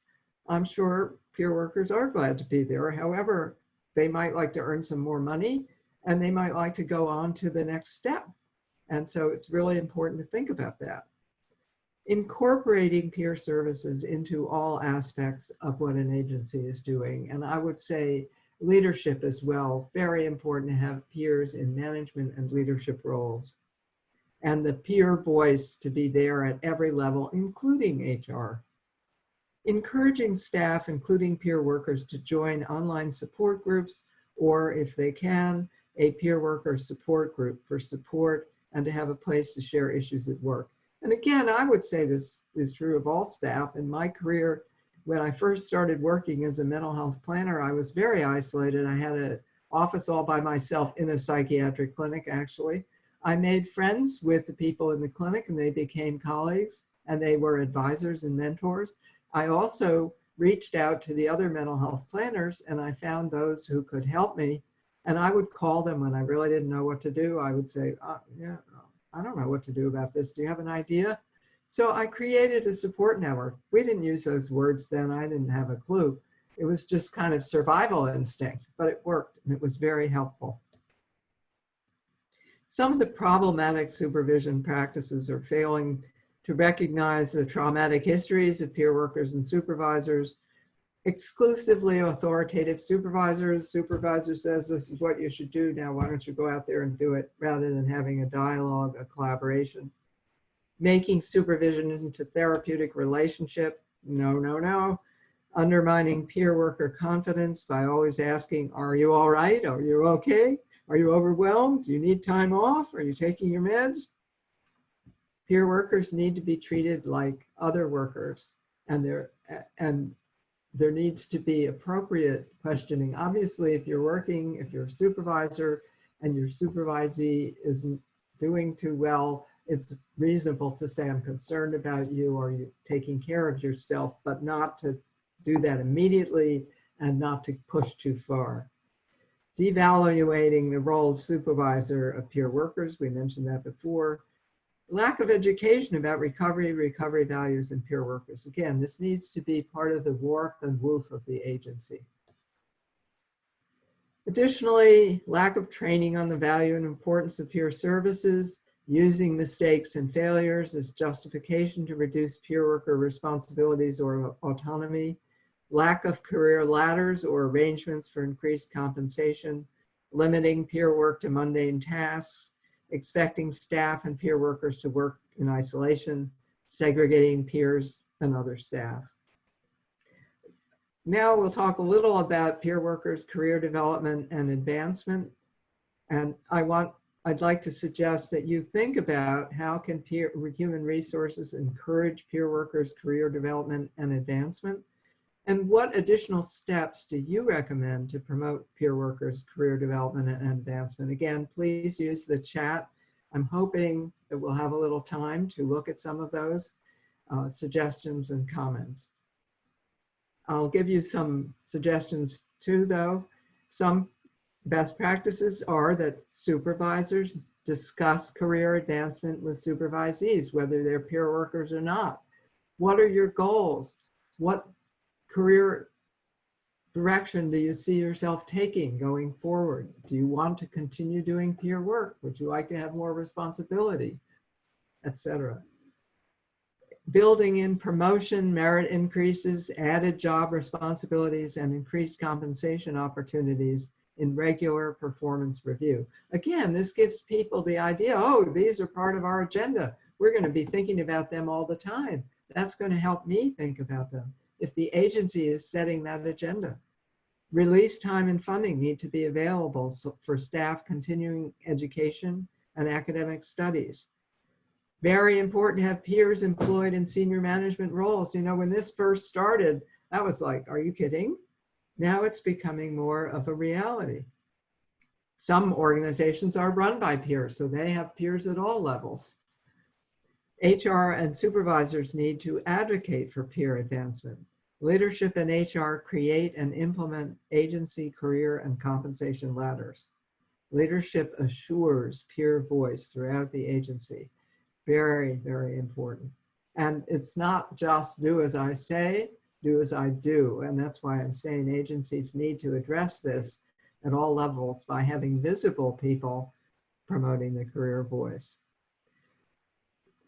I'm sure peer workers are glad to be there. However, they might like to earn some more money, and they might like to go on to the next step. And so it's really important to think about that. Incorporating peer services into all aspects of what an agency is doing. And I would say leadership as well, very important to have peers in management and leadership roles. And the peer voice to be there at every level, including HR. Encouraging staff, including peer workers, to join online support groups, or if they can, a peer worker support group for support and to have a place to share issues at work. And again, I would say this is true of all staff. In my career, when I first started working as a mental health planner, I was very isolated. I had an office all by myself in a psychiatric clinic, actually. I made friends with the people in the clinic, and they became colleagues, and they were advisors and mentors. I also reached out to the other mental health planners, and I found those who could help me. And I would call them when I really didn't know what to do. I would say, yeah, I don't know what to do about this. Do you have an idea? So I created a support network. We didn't use those words then. I didn't have a clue. It was just kind of survival instinct, but it worked, and it was very helpful. Some of the problematic supervision practices are failing to recognize the traumatic histories of peer workers and supervisors. Exclusively authoritative supervisors. Supervisor says this is what you should do. Now, why don't you go out there and do it, rather than having a dialogue, a collaboration. Making supervision into therapeutic relationship. No, no, no. Undermining peer worker confidence by always asking, are you all right? Are you okay? Are you overwhelmed? Do you need time off? Are you taking your meds? Peer workers need to be treated like other workers, and there needs to be appropriate questioning. Obviously, if you're working, if you're a supervisor and your supervisee isn't doing too well, it's reasonable to say, I'm concerned about you, or you're taking care of yourself, but not to do that immediately and not to push too far. Devaluating the role of supervisor of peer workers, we mentioned that before. Lack of education about recovery values in peer workers. Again, this needs to be part of the warp and woof of the agency. Additionally, lack of training on the value and importance of peer services, using mistakes and failures as justification to reduce peer worker responsibilities or autonomy, lack of career ladders or arrangements for increased compensation, limiting peer work to mundane tasks, expecting staff and peer workers to work in isolation, segregating peers and other staff. Now we'll talk a little about peer workers' career development and advancement. And I'd like to suggest that you think about how can human resources encourage peer workers' career development and advancement, and what additional steps do you recommend to promote peer workers' career development and advancement? Again, please use the chat. I'm hoping that we'll have a little time to look at some of those suggestions and comments. I'll give you some suggestions too, though. Some best practices are that supervisors discuss career advancement with supervisees, whether they're peer workers or not. What are your goals? What career direction do you see yourself taking going forward? Do you want to continue doing peer work? Would you like to have more responsibility, etc.? Building in promotion, merit increases, added job responsibilities, and increased compensation opportunities in regular performance review. Again, this gives people the idea, oh, these are part of our agenda. We're going to be thinking about them all the time. That's going to help me think about them. If the agency is setting that agenda. Release time and funding need to be available for staff continuing education and academic studies. Very important to have peers employed in senior management roles. You know, when this first started, I was like, are you kidding? Now it's becoming more of a reality. Some organizations are run by peers, so they have peers at all levels. HR and supervisors need to advocate for peer advancement. Leadership and HR create and implement agency, career, and compensation ladders. Leadership assures peer voice throughout the agency. Very, very important. And it's not just do as I say, do as I do. And that's why I'm saying agencies need to address this at all levels by having visible people promoting the career voice.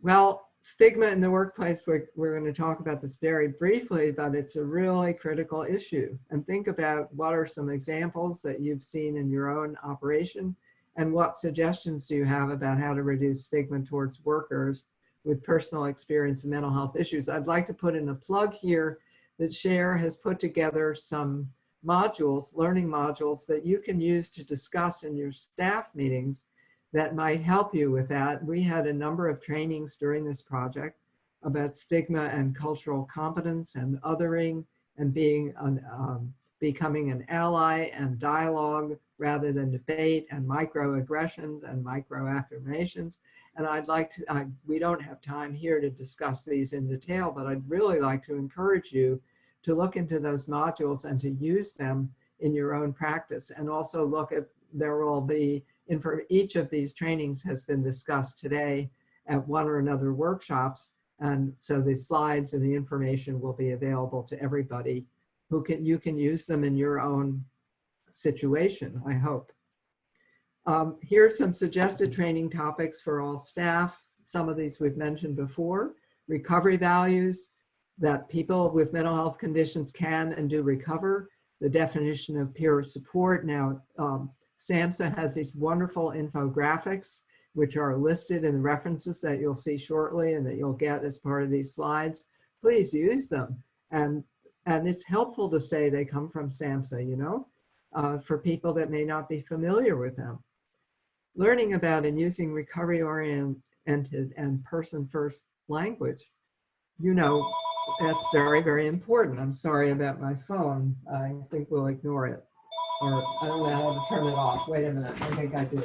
Well, stigma in the workplace, we're going to talk about this very briefly, but it's a really critical issue. And think about what are some examples that you've seen in your own operation, and what suggestions do you have about how to reduce stigma towards workers with personal experience in mental health issues. I'd like to put in a plug here that Cher has put together some modules, learning modules that you can use to discuss in your staff meetings that might help you with that. We had a number of trainings during this project about stigma and cultural competence and othering and being becoming an ally and dialogue rather than debate, and microaggressions and microaffirmations. And I'd like to, we don't have time here to discuss these in detail, but I'd really like to encourage you to look into those modules and to use them in your own practice. And also look at, there will be, for each of these trainings has been discussed today at one or another workshops. And so the slides and the information will be available to everybody who can, you can use them in your own situation, I hope. Here's some suggested training topics for all staff. Some of these we've mentioned before. Recovery values, that people with mental health conditions can and do recover. The definition of peer support. Now, SAMHSA has these wonderful infographics, which are listed in the references that you'll see shortly and that you'll get as part of these slides. Please use them. And it's helpful to say they come from SAMHSA, you know, for people that may not be familiar with them. Learning about and using recovery-oriented and person-first language. You know, that's very, very important. I'm sorry about my phone. I think we'll ignore it. Or I don't know how to turn it off. Wait a minute, I think I do.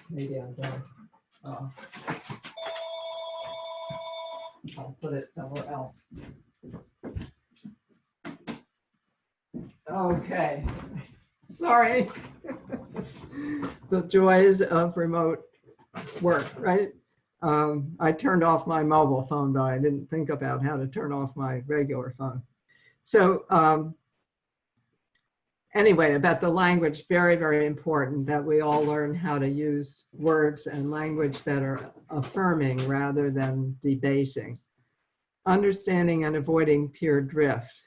Maybe I'm done. I'll put it somewhere else. Okay, sorry. The joys of remote work, right? I turned off my mobile phone, but I didn't think about how to turn off my regular phone. So anyway, about the language, very, very important that we all learn how to use words and language that are affirming rather than debasing. Understanding and avoiding peer drift.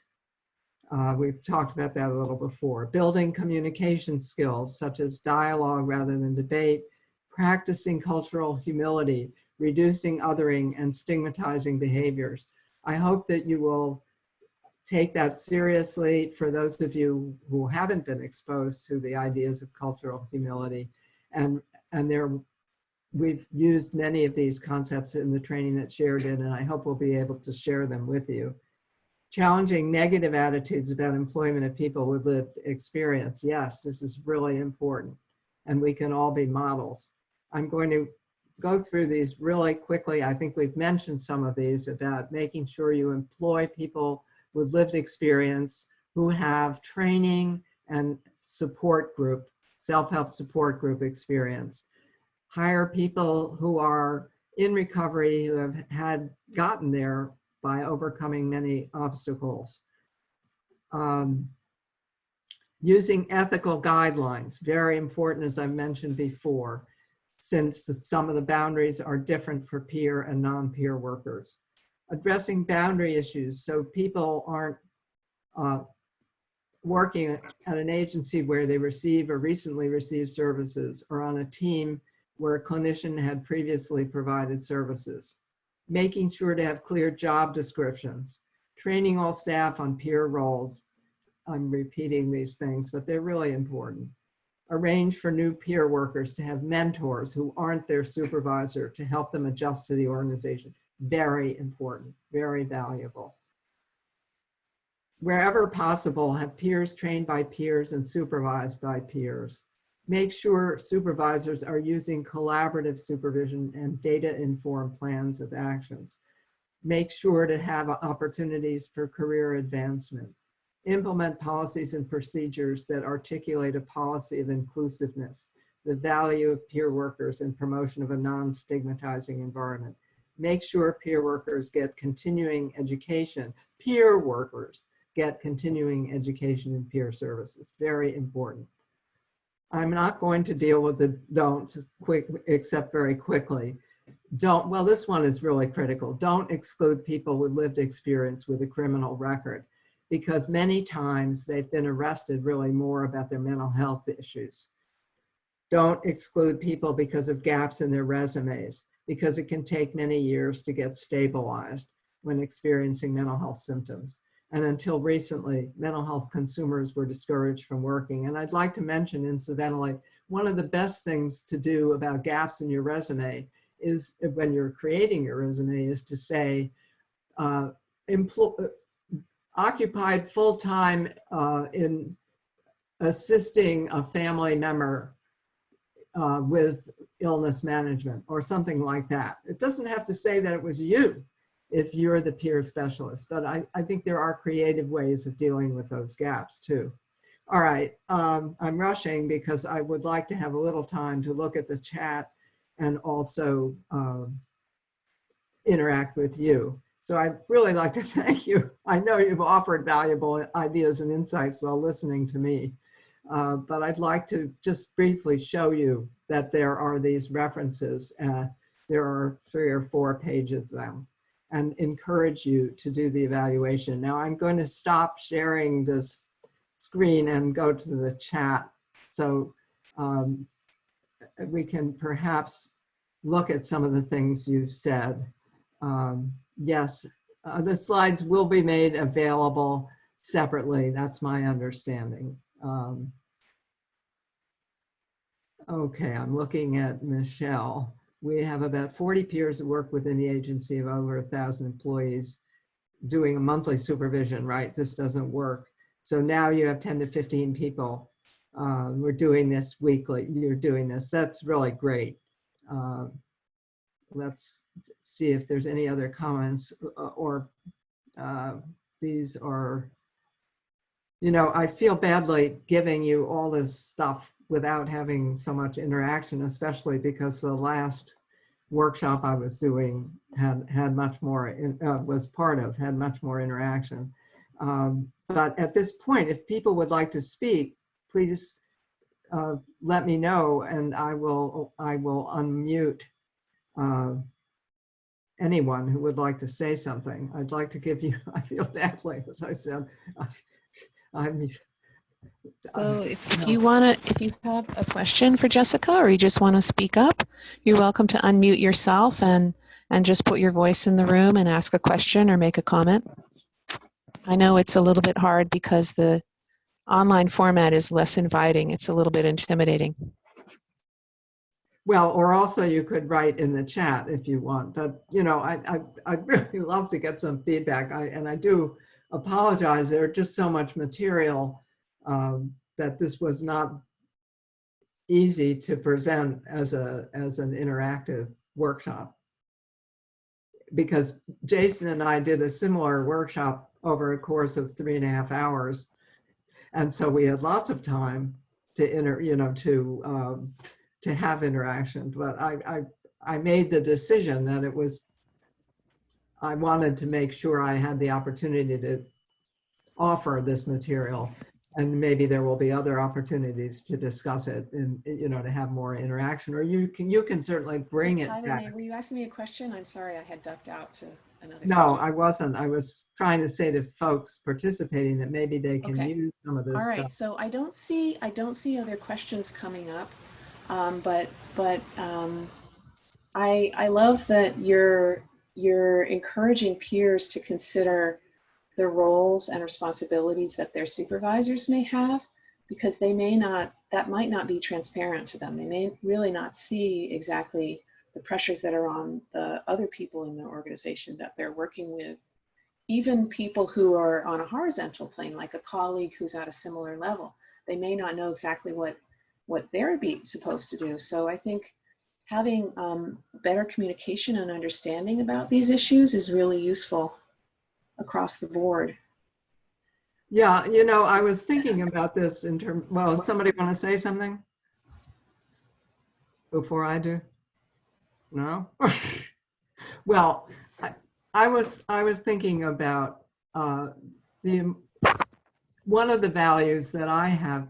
We've talked about that a little before. Building communication skills such as dialogue rather than debate, practicing cultural humility, reducing othering and stigmatizing behaviors. I hope that you will take that seriously for those of you who haven't been exposed to the ideas of cultural humility. And we've used many of these concepts in the training that Cher did, and I hope we'll be able to share them with you. Challenging negative attitudes about employment of people with lived experience. Yes, this is really important, and we can all be models. I'm going to go through these really quickly. I think we've mentioned some of these about making sure you employ people with lived experience who have training and support group, self-help support group experience. Hire people who are in recovery, who have gotten there by overcoming many obstacles. Using ethical guidelines, very important, as I mentioned before, since some of the boundaries are different for peer and non-peer workers. Addressing boundary issues, so people aren't working at an agency where they receive or recently received services, or on a team where a clinician had previously provided services. Making sure to have clear job descriptions, training all staff on peer roles. I'm repeating these things, but they're really important. Arrange for new peer workers to have mentors who aren't their supervisor to help them adjust to the organization. Very important, very valuable. Wherever possible, have peers trained by peers and supervised by peers. Make sure supervisors are using collaborative supervision and data-informed plans of actions. Make sure to have opportunities for career advancement. Implement policies and procedures that articulate a policy of inclusiveness, the value of peer workers, and promotion of a non-stigmatizing environment. make sure peer workers get continuing education. Peer workers get continuing education in peer services. Very important. I'm not going to deal with the don'ts except very quickly. Well, this one is really critical. Don't exclude people with lived experience with a criminal record, because many times they've been arrested really more about their mental health issues. Don't exclude people because of gaps in their resumes, because it can take many years to get stabilized when experiencing mental health symptoms. And until recently, mental health consumers were discouraged from working. And I'd like to mention, incidentally, one of the best things to do about gaps in your resume is, when you're creating your resume, is to say, occupied full-time in assisting a family member with illness management or something like that. It doesn't have to say that it was you if you're the peer specialist, but I think there are creative ways of dealing with those gaps too. All right, I'm rushing because I would like to have a little time to look at the chat and also interact with you. So I'd really like to thank you. I know you've offered valuable ideas and insights while listening to me, but I'd like to just briefly show you that there are these references. There are 3 or 4 pages of them, and encourage you to do the evaluation. Now I'm going to stop sharing this screen and go to the chat so we can perhaps look at some of the things you've said. Yes, the slides will be made available separately. That's my understanding. Okay, I'm looking at Michelle. We have about 40 peers that work within the agency of over 1,000 employees doing a monthly supervision, right? This doesn't work. So now you have 10 to 15 people. We're doing this weekly. You're doing this. That's really great. Let's see if there's any other comments or these are, you know, I feel badly giving you all this stuff without having so much interaction, especially because the last workshop I was doing had much more, was part of, had much more interaction. But at this point, if people would like to speak, please let me know, and I will unmute anyone who would like to say something. I'd like to give you, I feel badly, as I said, so if you have a question for Jessica, or you just want to speak up, you're welcome to unmute yourself and just put your voice in the room and ask a question or make a comment. I know it's a little bit hard because the online format is less inviting. It's a little bit intimidating. Well, or also you could write in the chat if you want, but you know, I'd really love to get some feedback. And I do apologize. There's just so much material that this was not easy to present as an interactive workshop. Because Jason and I did a similar workshop over a course of 3.5 hours. And so we had lots of time to to have interaction, but I made the decision that I wanted to make sure I had the opportunity to offer this material, and maybe there will be other opportunities to discuss it and, you know, to have more interaction, or you can certainly bring it back. Were you asking me a question? I'm sorry, I had ducked out to another. No, I wasn't. I was trying to say to folks participating that maybe they can use some of this stuff. All right, stuff. so I don't see other questions coming up. But I love that you're encouraging peers to consider the roles and responsibilities that their supervisors may have, because that might not be transparent to them. They may really not see exactly the pressures that are on the other people in the organization that they're working with. Even people who are on a horizontal plane, like a colleague who's at a similar level, they may not know exactly what they're supposed to do. So I think having better communication and understanding about these issues is really useful across the board. Yeah, you know, I was thinking about this in terms, well, does somebody want to say something before I do? No? Well, I was thinking about the one of the values that I have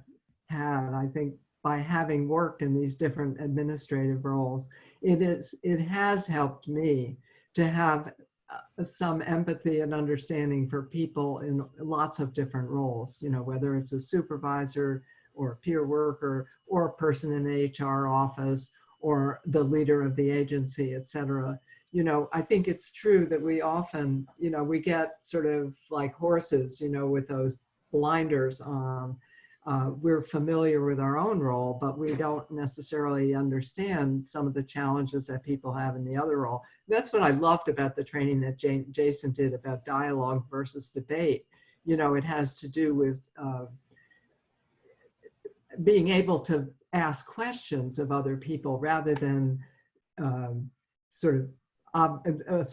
had, I think, by having worked in these different administrative roles, it has helped me to have some empathy and understanding for people in lots of different roles, you know, whether it's a supervisor or a peer worker or a person in the HR office or the leader of the agency, et cetera. You know, I think it's true that we often, you know, we get sort of like horses, you know, with those blinders on. We're familiar with our own role, but we don't necessarily understand some of the challenges that people have in the other role. That's what I loved about the training that Jason did about dialogue versus debate. You know, it has to do with being able to ask questions of other people rather than sort of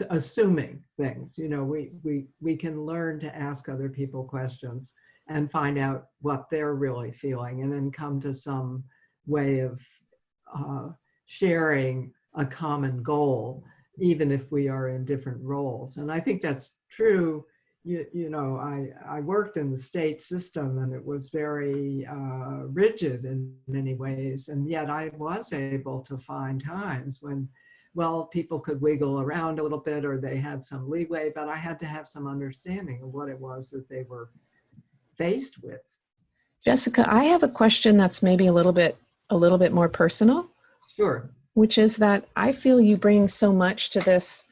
assuming things. You know, we can learn to ask other people questions and find out what they're really feeling, and then come to some way of sharing a common goal, even if we are in different roles. And I think that's true. You know, I worked in the state system, and it was very rigid in many ways, and yet I was able to find times when, well, people could wiggle around a little bit, or they had some leeway, but I had to have some understanding of what it was that they were faced with. Jessica, I have a question that's maybe a little bit more personal. Sure. Which is that I feel you bring so much to this,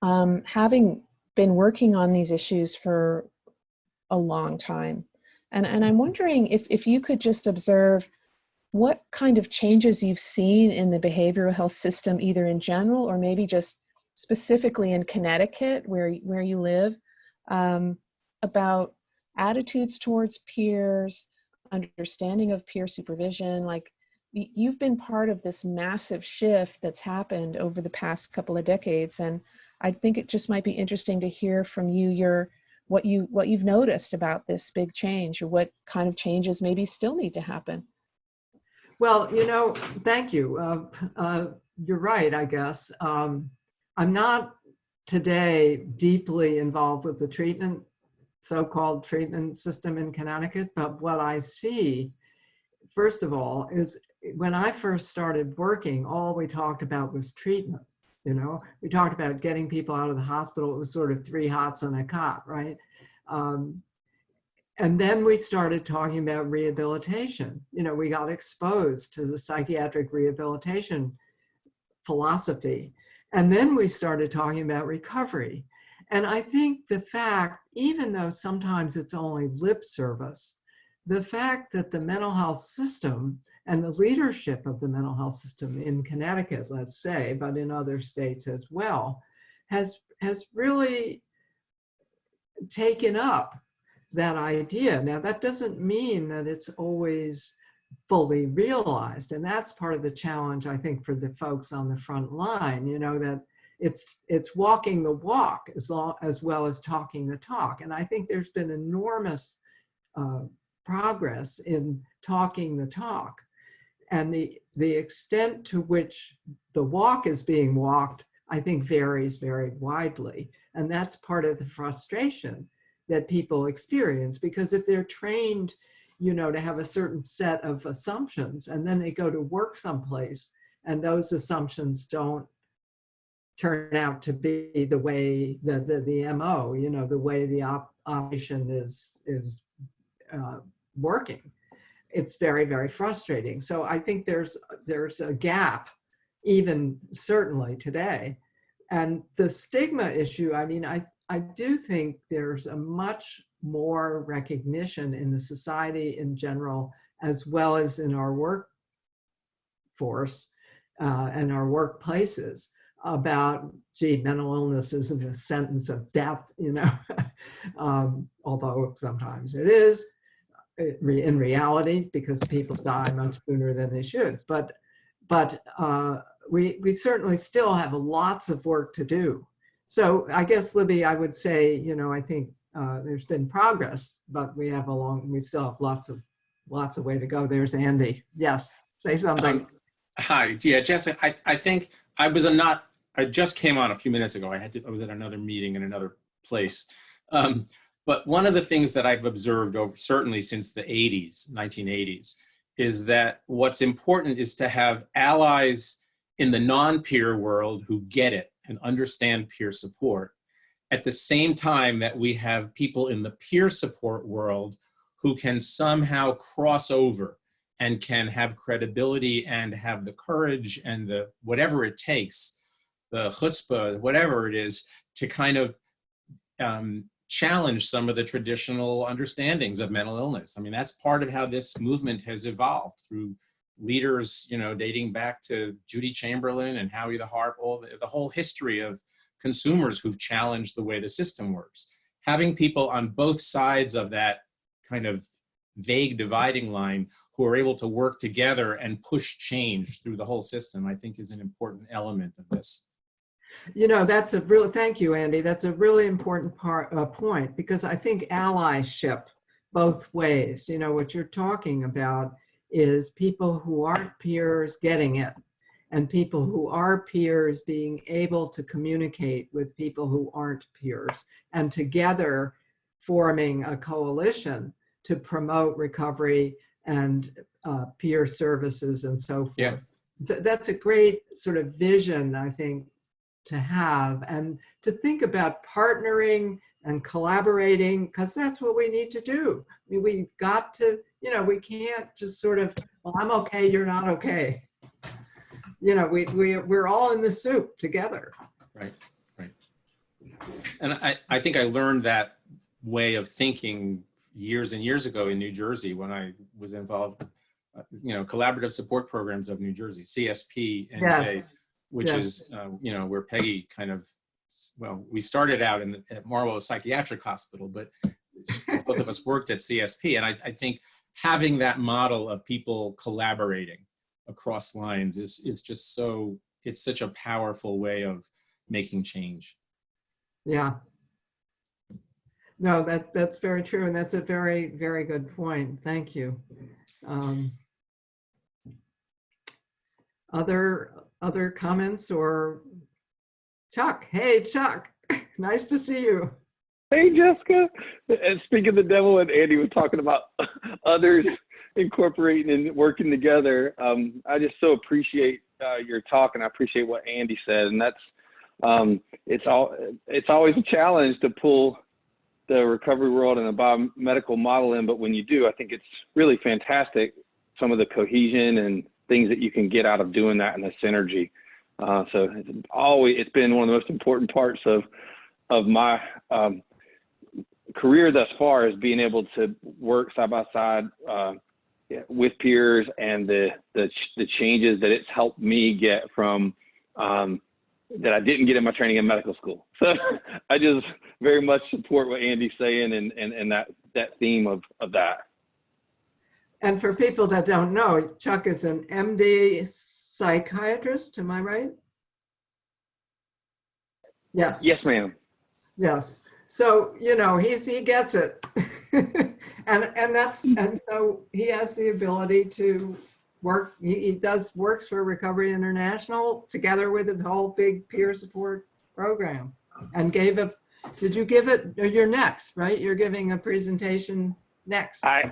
having been working on these issues for a long time. And I'm wondering if you could just observe what kind of changes you've seen in the behavioral health system, either in general or maybe just specifically in Connecticut, where you live, about attitudes towards peers, understanding of peer supervision. Like, you've been part of this massive shift that's happened over the past couple of decades, and I think it just might be interesting to hear from you what you've noticed about this big change, or what kind of changes maybe still need to happen. Well, you know, thank you. You're right, I guess. I'm not today deeply involved with the so-called treatment system in Connecticut, but what I see, first of all, is when I first started working, all we talked about was treatment. You know, we talked about getting people out of the hospital. It was sort of 3 hots on a cot, right? And then we started talking about rehabilitation. You know, we got exposed to the psychiatric rehabilitation philosophy. And then we started talking about recovery. And I think the fact, even though sometimes it's only lip service, the fact that the mental health system and the leadership of the mental health system in Connecticut, let's say, but in other states as well, has really taken up that idea. Now, that doesn't mean that it's always fully realized. And that's part of the challenge, I think, for the folks on the front line, you know, that it's walking the walk as well as talking the talk. And I think there's been enormous progress in talking the talk. And the extent to which the walk is being walked, I think, varies very widely. And that's part of the frustration that people experience, because if they're trained, you know, to have a certain set of assumptions, and then they go to work someplace and those assumptions don't turn out to be the way the MO, you know, the way the operation is working, it's very, very frustrating. So I think there's a gap, even certainly today. And the stigma issue, I mean, I do think there's a much more recognition in the society in general, as well as in our workforce and our workplaces, about, gee, mental illness isn't a sentence of death, you know, although sometimes it is in reality, because people die much sooner than they should. But we certainly still have lots of work to do. So I guess, Libby, I would say, you know, I think there's been progress, but we still have lots of way to go. There's Andy. Yes, say something. Hi, yeah, Jessica, I think I I just came on a few minutes ago. I was at another meeting in another place. But one of the things that I've observed certainly since the 1980s, is that what's important is to have allies in the non-peer world who get it and understand peer support, at the same time that we have people in the peer support world who can somehow cross over and can have credibility and have the courage and the whatever it takes, the chutzpah, whatever it is, to kind of challenge some of the traditional understandings of mental illness. I mean, that's part of how this movement has evolved through leaders, you know, dating back to Judy Chamberlain and Howie the Harp, the whole history of consumers who've challenged the way the system works. Having people on both sides of that kind of vague dividing line who are able to work together and push change through the whole system, I think is an important element of this. You know, that's a real, thank you, Andy. That's a really important point, because I think allyship both ways, you know, what you're talking about is people who aren't peers getting it, and people who are peers being able to communicate with people who aren't peers, and together forming a coalition to promote recovery and peer services and so forth. Yeah. So that's a great sort of vision, I think, to have, and to think about partnering and collaborating, because that's what we need to do. I mean, we've got to, you know, we can't just sort of, well, I'm okay, you're not okay. You know, we're all in the soup together. Right, right. And I think I learned that way of thinking years and years ago in New Jersey when I was involved, you know, Collaborative Support Programs of New Jersey, CSP and Yes. which Yes. is, you know, where Peggy kind of, well, we started out at Marlborough Psychiatric Hospital, but both of us worked at CSP. And I think having that model of people collaborating across lines is just so, it's such a powerful way of making change. Yeah. No, that's very true. And that's a very, very good point. Thank you. Other comments? Or Chuck? Hey, Chuck, nice to see you. Hey, Jessica. And speaking of the devil, and Andy was talking about others incorporating and working together. I just so appreciate your talk, and I appreciate what Andy said. And that's it's always a challenge to pull the recovery world and the biomedical model in, but when you do, I think it's really fantastic. Some of the cohesion and things that you can get out of doing that, and the synergy. So it's been one of the most important parts of my career thus far, is being able to work side by side with peers, and the changes that it's helped me get from that I didn't get in my training in medical school. So I just very much support what Andy's saying, and that theme of that. And for people that don't know, Chuck is an MD psychiatrist, am I right? Yes. Yes, ma'am. Yes. So, you know, he gets it. and so he has the ability to work. He works for Recovery International together with the whole big peer support program, and did you give it, you're next, right? You're giving a presentation next. I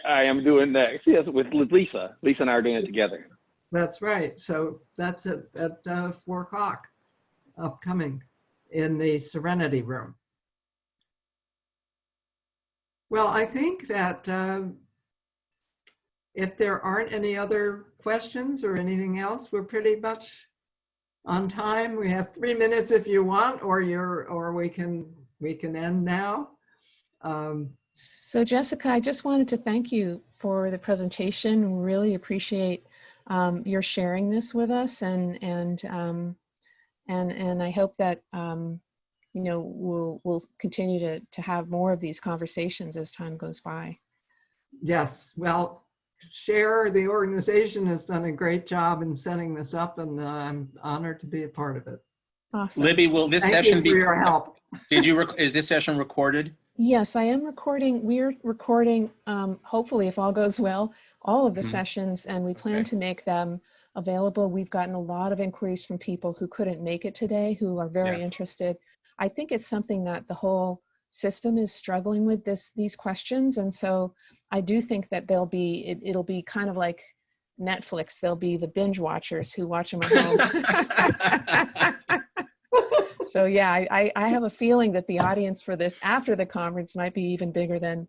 am doing next, yes, with Lisa. Lisa and I are doing it together. That's right. So that's at 4 o'clock upcoming in the Serenity Room. Well, I think that if there aren't any other questions or anything else, we're pretty much on time. We have 3 minutes if you want, or we can end now. So Jessica, I just wanted to thank you for the presentation. Really appreciate your sharing this with us, and I hope that you know, we'll continue to have more of these conversations as time goes by. Yes, well, SHARE, the organization, has done a great job in setting this up, and I'm honored to be a part of it. Awesome. Libby, will this Thank session you be? for your help. Is this session recorded? Yes, I am recording. We're recording, hopefully, if all goes well, all of the sessions, and we plan to make them available. We've gotten a lot of inquiries from people who couldn't make it today, who are very Yeah. interested. I think it's something that the whole system is struggling with, these questions. And so I do think that it'll be kind of like Netflix. There'll be the binge watchers who watch them at home. So yeah, I have a feeling that the audience for this after the conference might be even bigger than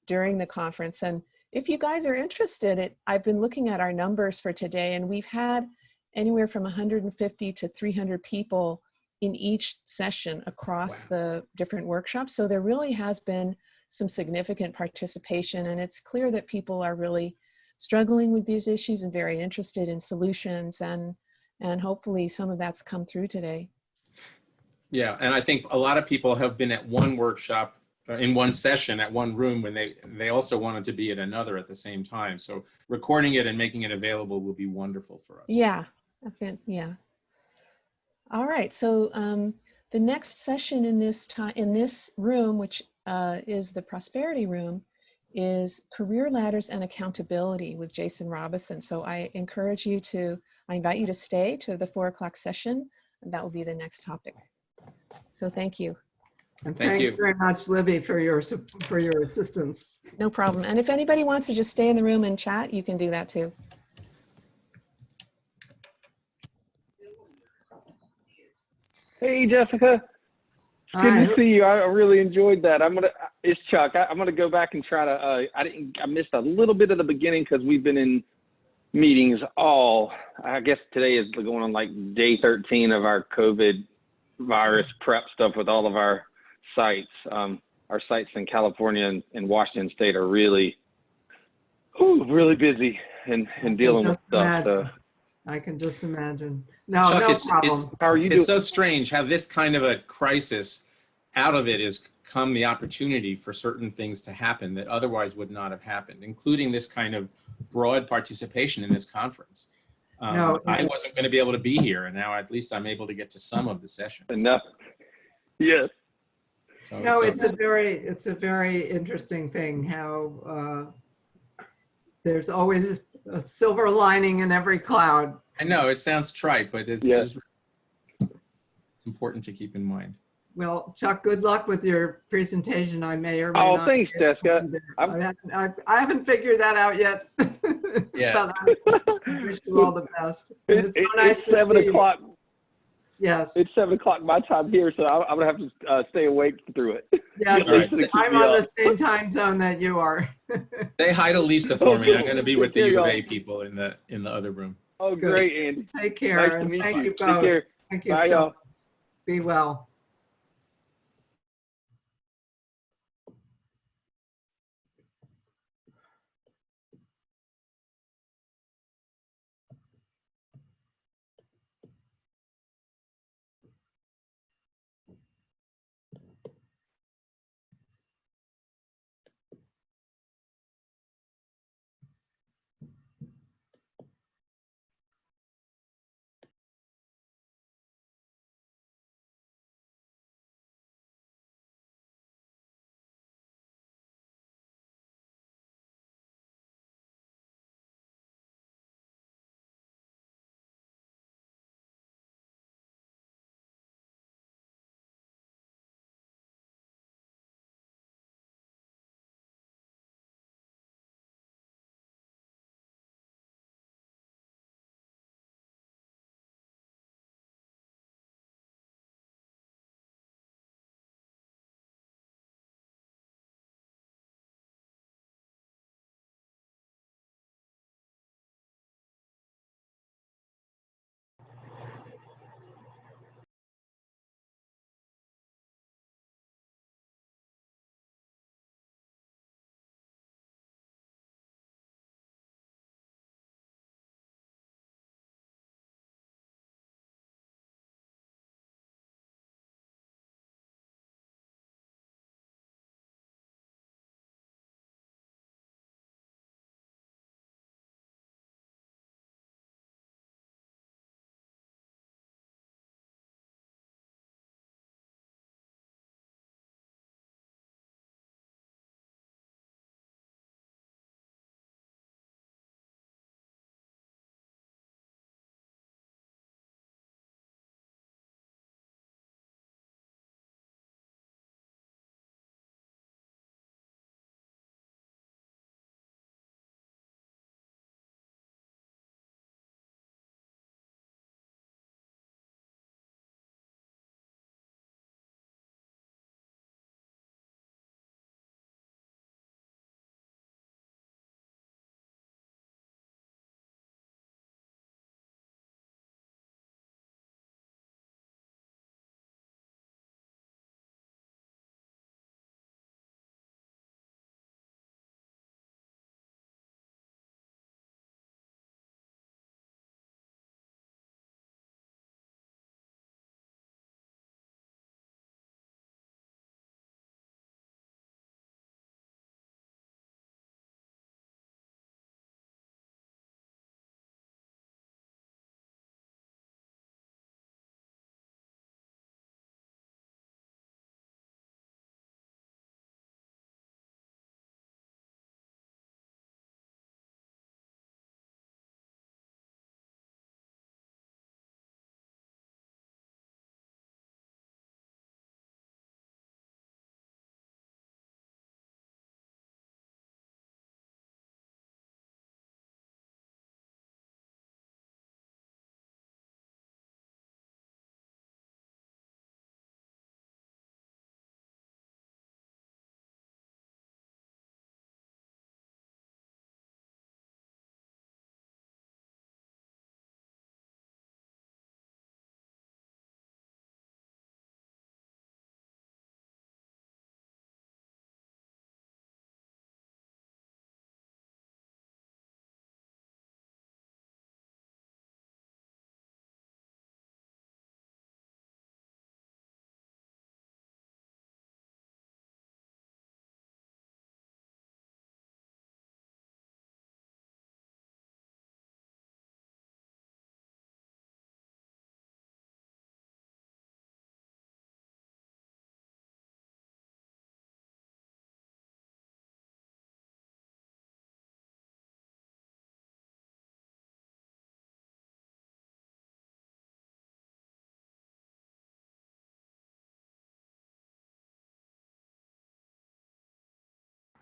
during the conference. And if you guys are interested, I've been looking at our numbers for today, and we've had anywhere from 150 to 300 people in each session across the different workshops. So there really has been some significant participation, and it's clear that people are really struggling with these issues and very interested in solutions, and hopefully some of that's come through today. Yeah, and I think a lot of people have been at one workshop in one session at one room when they also wanted to be at another at the same time. So recording it and making it available will be wonderful for us. Yeah, yeah. All right, so the next session in this room, which is the Prosperity Room, is Career Ladders and Accountability with Jason Robison. So I invite you to stay to the 4 o'clock session, and that will be the next topic. So thank you. And Thank thanks you. very much, Libby, for your assistance. No problem. And if anybody wants to just stay in the room and chat, you can do that too. Hey, Jessica. It's good to see you. I really enjoyed that. It's Chuck. I'm gonna go back and try to. I missed a little bit of the beginning because we've been in meetings I guess today is going on like day 13 of our COVID virus prep stuff with all of our sites. Our sites in California and Washington State are really busy and dealing with stuff. So. I can just imagine. No, Chuck, no problem. How are you doing? It's so strange how this kind of a crisis, out of it has come the opportunity for certain things to happen that otherwise would not have happened, including this kind of broad participation in this conference. No, I wasn't going to be able to be here, and now at least I'm able to get to some of the sessions. Enough. Yes. So no, it's a very interesting thing how there's always a silver lining in every cloud. I know it sounds trite, but it's important to keep in mind. Well, Chuck, good luck with your presentation. I may or may not. Thanks, Jessica. I haven't figured that out yet. Yeah. But I wish you all the best. And it's so nice to 7 see you. o'clock. Yes. It's 7 o'clock my time here, so I'm gonna have to stay awake through it. Yes, All right. I'm on the same time zone that you are. Say hi to Lisa for me. I'm going to be with the Take care, U of A y'all. people in the other room. Oh, Good. great, Andy. Take care. Nice to And meet thank you. you Take both. care. Thank you Bye, so y'all. much. Be well.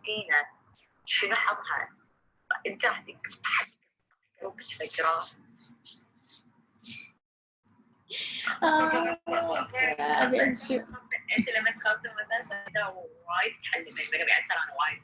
فينا شنو حظها؟ انت راح تفكرها. ابي اشوف. انت لما تخاف من المدرسه ترى وايد تتعلمين، يعني ترى انا وايد